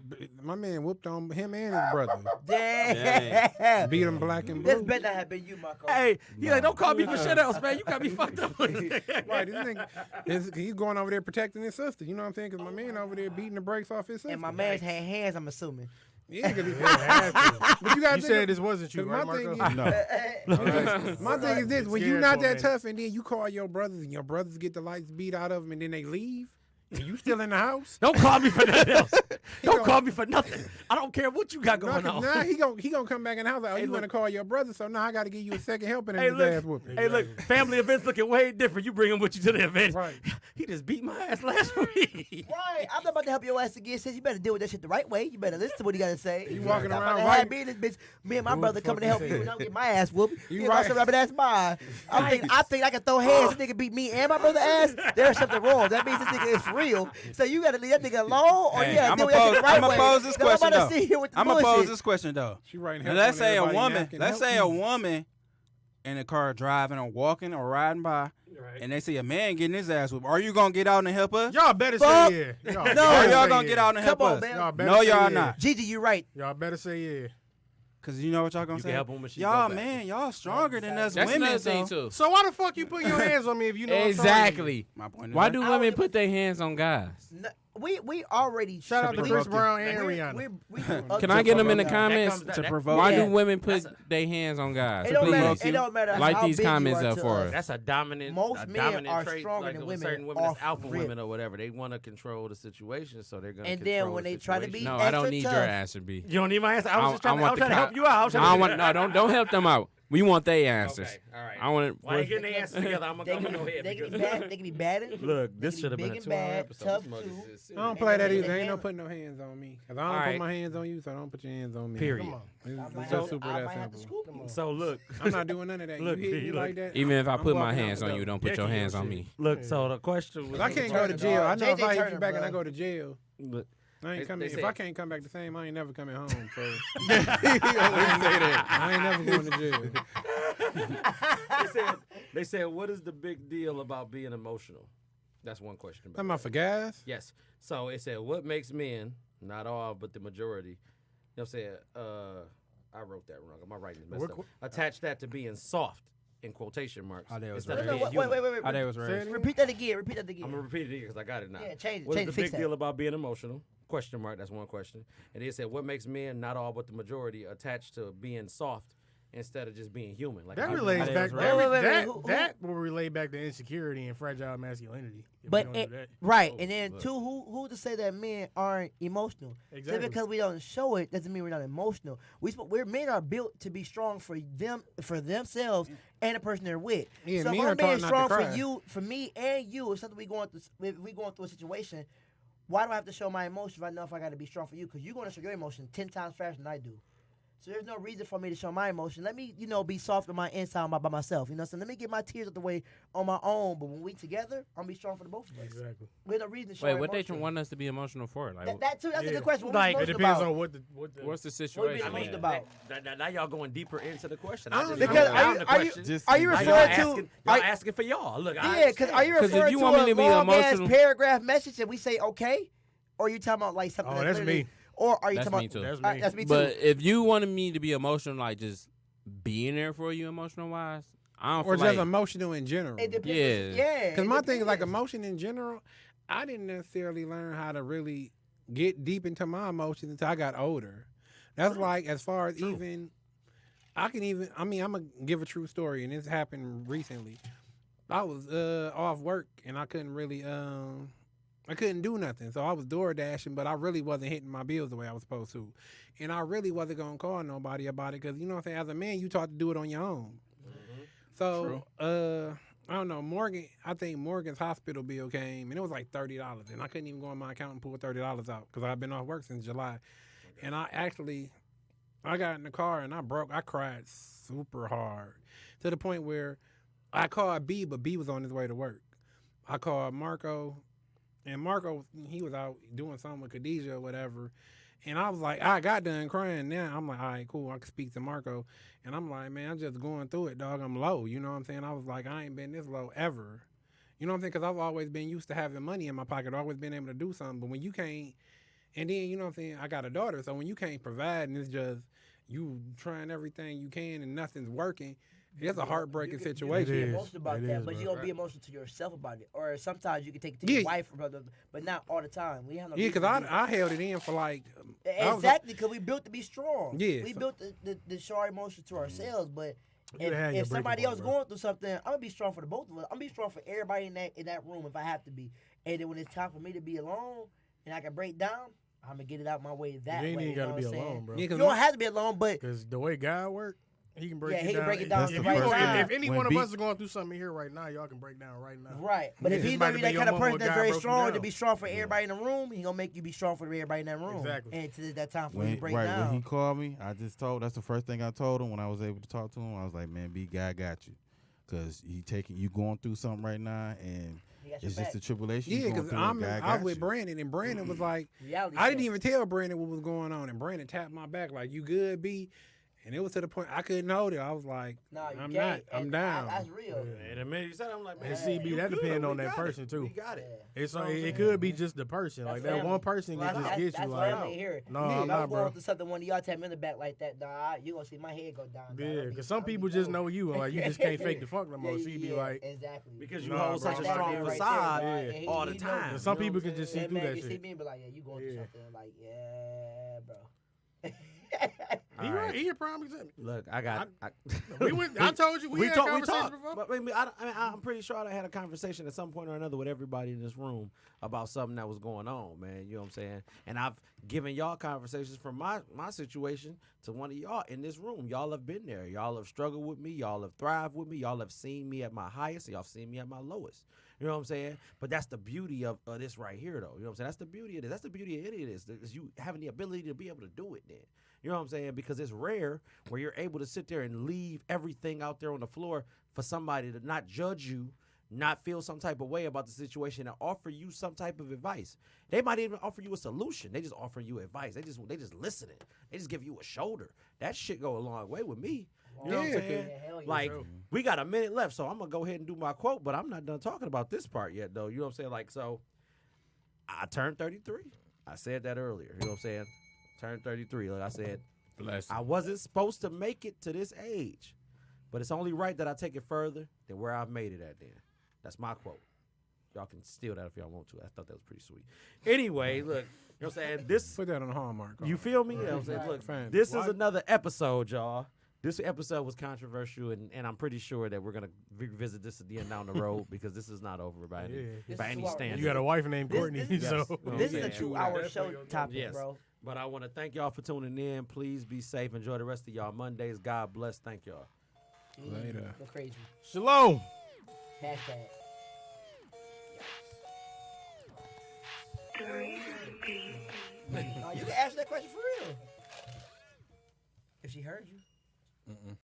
My man whooped on him and his brother. Damn. Beat him black and This blue. better not have been you, Marco. Hey, he like, don't call me for shit else, man. You got me fucked up. Right, this nigga, he's going over there protecting his sister. You know what I'm saying? Because my man over there beating the brakes off his sister. And my man's had hands, I'm assuming. Yeah, because but you got You said this wasn't you, right, my thing Marco? is, my thing is this: when Scared you're not for a that minute. tough, and then you call your brothers, and your brothers get the lights beat out of them, and then they leave, and you still in the house. Don't call me for nothing else. Don't call me for nothing. I don't care what you got going on. Nah, he gonna come back in the house. Like, oh, Hey, you look. gonna call your brother? So now I got to give you a second helping in Hey, his look. ass whooping. Hey, look, family events looking way different. You bring him with you to the event. Right. He just beat my ass last week. Right, I'm not about to help your ass again, sis. You better deal with that shit the right way. You better listen to what he got to say. You walking Not around about to have right- me and this bitch, me and my Who brother the coming to fuck help you you, said? and I'm getting my ass whooped. You You right. right. Rubbing ass mine. I think I can throw hands. This nigga beat me and my brother ass. There's something wrong. That means this nigga is for real. So you got to leave that nigga alone, or Hey, you got to I'ma deal with that shit the right I'ma way. pose this Now, question I'm about though. to sit here with the I'ma bullshit. pose this question though. She writing Now, help let's on say a everybody woman. napkin. Let's Help say me. a woman in the car driving or walking or riding by, and they see a man getting his ass whooped. Are you gonna get out and help us? Y'all better Fuck. say yeah. Y'all No. Or better y'all say gonna yeah. get out and help Come on, us? man. Y'all better No, say y'all yeah. not. Gigi, you right. Y'all better say yeah. Cause you know what y'all gonna You say. can help him when she Y'all go back. man, y'all stronger than us That's women. another thing so- too. So why the fuck you putting your hands on me if you know I'm Exactly. My point is Why that- do I women don't put their hands on guys? No, we already Shout out to Provoke Chris you. Brown and We're- Rihanna. Can I get them in the That comments? comes- to that- provoke? Why Yeah. do women put That's their hands on guys? It don't Please. matter. It don't matter. Like how these big you comments are up to for us. us. That's a dominant. Most a men dominant are trait, stronger like than with women certain women, that's off alpha rip. women or whatever. They want to control the situation, so they're gonna. And then control when the they try to be situation. No, I don't extra need tough. your answer, B. You don't need my answer. I was just I trying. I want was the trying to help you out. I was I trying don't to. want, don't help them out. We want their answers. Okay, all right. I want Why you getting the answers together? I'm They gonna can, go ahead. they can be because- bad. They can be bad. Look, this They should have can been be a big 2-hour and bad, episode. tough This mug too. is serious. I don't And play they that either. can Ain't no handle- putting no hands on me. Cause I don't Alright. put my hands on you, so don't put your hands on me. Period. Come on. It's I might just have to- super I that might have to simple. scoop them. So look, I'm not doing none of that. Look, you hit B, me look. like that. Even if I I'm put my walking out hands the on door. you, don't put your hands on me. look. So the question was. I can't go to jail. I know if JJ I hit Turner, you back and I bro. go to jail, Look, I ain't They- coming. they If said- I can't come back the same, I ain't never coming home. So I ain't never going to jail. they said, what is the big deal about being emotional? That's one question. Talking about for gas? Yes. So it said, what makes men, not all, but the majority, you know what I'm saying? I wrote that wrong. My writing is messed up. Attach that to being soft, in quotation marks. How they was instead of raised. being Wait, human. wait. How they was raised. Repeat that again. Repeat that I'm again. going to repeat it again because I got it now. Yeah, change it. What is Change the it. Fix big that. deal about being emotional? Question mark. That's one question. And it said, what makes men, not all, but the majority, attached to being soft instead of just being human? Like That how- relates how they back. was That, raised. Wait, that, who- that will relate back to insecurity and fragile masculinity. If But we don't it, do that. right, Oh, and then look. two, who to say that men aren't emotional? Exactly. Just because we don't show it doesn't mean we're not emotional. We're men are built to be strong for themselves and the person they're with. Yeah, so men if are I'm taught being not to strong for cry. you, for me and you, if something we going through a situation, why do I have to show my emotion if I know if I got to be strong for you? Because you're going to show your emotion 10 times faster than I do. So there's no reason for me to show my emotion. Let me, be soft on my inside by myself. You know what I'm saying? Let me get my tears out the way on my own. But when we together, I'm gonna be strong for the both of us. Exactly. There's no reason to show Wait, our what they emotion. want us to be emotional for? Like, That too. That's a Yeah. good question. What Like, we It emotional depends about? on what the what's the What we situation? being I mean, emotional about? now y'all going deeper into the question. I don't just Because wrote are down you the are you question. Just are you Now Now referring y'all to? asking, y'all are- asking for y'all. Look, Yeah, because are you 'Cause if referring you to want me a to be long ass emotional- paragraph message and we say okay, or are you talking about like something? Oh, that's literally- me. Or are you That's talking me about? too. That's All right, me. that's me too. But if you wanted me to be emotional, like just being there for you emotional wise, I don't Or feel just like emotional in general. It depends. Yeah. Yeah. Because it my thing is like depends. emotion in general, I didn't necessarily learn how to really get deep into my emotions until I got older. That's like as far as even, I'm gonna give a true story, and this happened recently. I was off work and I couldn't really I couldn't do nothing. So I was door dashing, but I really wasn't hitting my bills the way I was supposed to. And I really wasn't gonna call nobody about it because you know what I'm saying, as a man you taught to do it on your own. So I don't know, I think Morgan's hospital bill came and it was like $30 and I couldn't even go on my account and pull $30 out because I've been off work since July. And I got in the car and I cried super hard to the point where I called B, but B was on his way to work. I called Marco, and Marco, he was out doing something with Khadijah or whatever. And I was like, I got done crying now. I'm like, all right, cool. I can speak to Marco. And I'm like, man, I'm just going through it, dog. I'm low. You know what I'm saying? I was like, I ain't been this low ever. You know what I'm saying? Because I've always been used to having money in my pocket, always been able to do something. But when you can't, and then, you know what I'm saying? I got a daughter. So when you can't provide and it's just you trying everything you can and nothing's working, it's a heartbreaking You can situation. be It is. emotional about It that, is, but bro. you don't be emotional to yourself about it. Or sometimes you can take it to your wife or brother, but not all the time. We have no Yeah, reason because to be- I held it in for like I was- Exactly, because we built to be strong. Yeah, We so- built to show our emotions to ourselves. But You had your if somebody breaking else point, bro. going through something, I'm gonna be strong for the both of us. I'm gonna be strong for everybody in that room if I have to be. And then when it's time for me to be alone and I can break down, I'm gonna get it out my way that You ain't way. even you know gotta what be I'm saying? alone, bro. Yeah, You 'cause don't my- have to be alone, but Because the way God works, He can break Yeah, you he down. can break it down That's to the the right first time. thing. If any When one of beat- us are going through something here right now, y'all can break down right now. Right. But if This he's might gonna be have that been kind your of moment person where that's God very broke you strong to down. be strong for everybody in the room, he gonna make you be strong for everybody in that room. Exactly. And to that time for you When, to break right, down. when he called me, that's the first thing I told him when I was able to talk to him. I was like, man, God got you. Because you going through something right now, and He got your it's just back. a tribulation. Yeah, you going because through, I and God was got with you. Brandon, and Brandon was like, Reality I didn't check. even tell Brandon what was going on, and Brandon tapped my back like, "You good, B?" And it was to the point I couldn't hold it. I was like, Nah, you I'm can't. not. I'm And down. That's real. And the minute you said, it, I'm like, man, And CB, you that good. depend We on that got it. person, too. We got it. It's You know what I'm it saying? could be just the person. That's Like that family. one person Well, can just that's, get that's you. why Like, I'm here. no, If I'm I'm not, going bro. through something, one of y'all tap me in the back like that, nah, you gonna see my head go down. Yeah, because some people just know you, and like you just can't fake the fuck no more. Yeah, So you be yeah, like, exactly. Because you Nah, hold bro, such a I'm strong not right facade there, yeah. dog. And all the he time. knows. and some You know people what I'm can just saying? see That through man that can see shit. me and be like, yeah, you going through Yeah. something. Like, yeah, bro. He All right, right. he a prime example. Look, I got. We went. I told you we had talked. We conversations talked. before. But I mean, I'm pretty sure I had a conversation at some point or another with everybody in this room about something that was going on, man. You know what I'm saying? And I've given y'all conversations from my situation to one of y'all in this room. Y'all have been there. Y'all have struggled with me. Y'all have thrived with me. Y'all have seen me at my highest. And y'all have seen me at my lowest. You know what I'm saying? But that's the beauty of this right here, though. You know what I'm saying? That's the beauty of this. That's the beauty of any of this. Is you having the ability to be able to do it then. You know what I'm saying? Because it's rare where you're able to sit there and leave everything out there on the floor for somebody to not judge you, not feel some type of way about the situation, and offer you some type of advice. They might even offer you a solution. They just offer you advice. They just listening. They just give you a shoulder. That shit go a long way with me. You know what I'm Yeah, saying? Yeah, hell yeah. Like, we got a minute left, so I'm going to go ahead and do my quote, but I'm not done talking about this part yet, though. You know what I'm saying? Like, so I turned 33. I said that earlier. You know what I'm saying? Turned 33. Like I said, Bless I wasn't supposed to make it to this age, but it's only right that I take it further than where I've made it at then. That's my quote. Y'all can steal that if y'all want to. I thought that was pretty sweet. Anyway, look, you know what I'm saying? This, Put that on Hallmark. you feel me? You know what I'm saying? Look, Fam. this is another episode, y'all. This episode was controversial, and I'm pretty sure that we're going to revisit this again down the road because this is not over by any, Yeah. by any This is standard. You got a wife named This- Courtney, this- so This is Yeah. a 2-hour show topic, Yes. bro. But I want to thank y'all for tuning in. Please be safe. Enjoy the rest of y'all Mondays. God bless. Thank y'all. Later. Go crazy. shalom. Hashtag. You can ask that question for real. If she she heard you.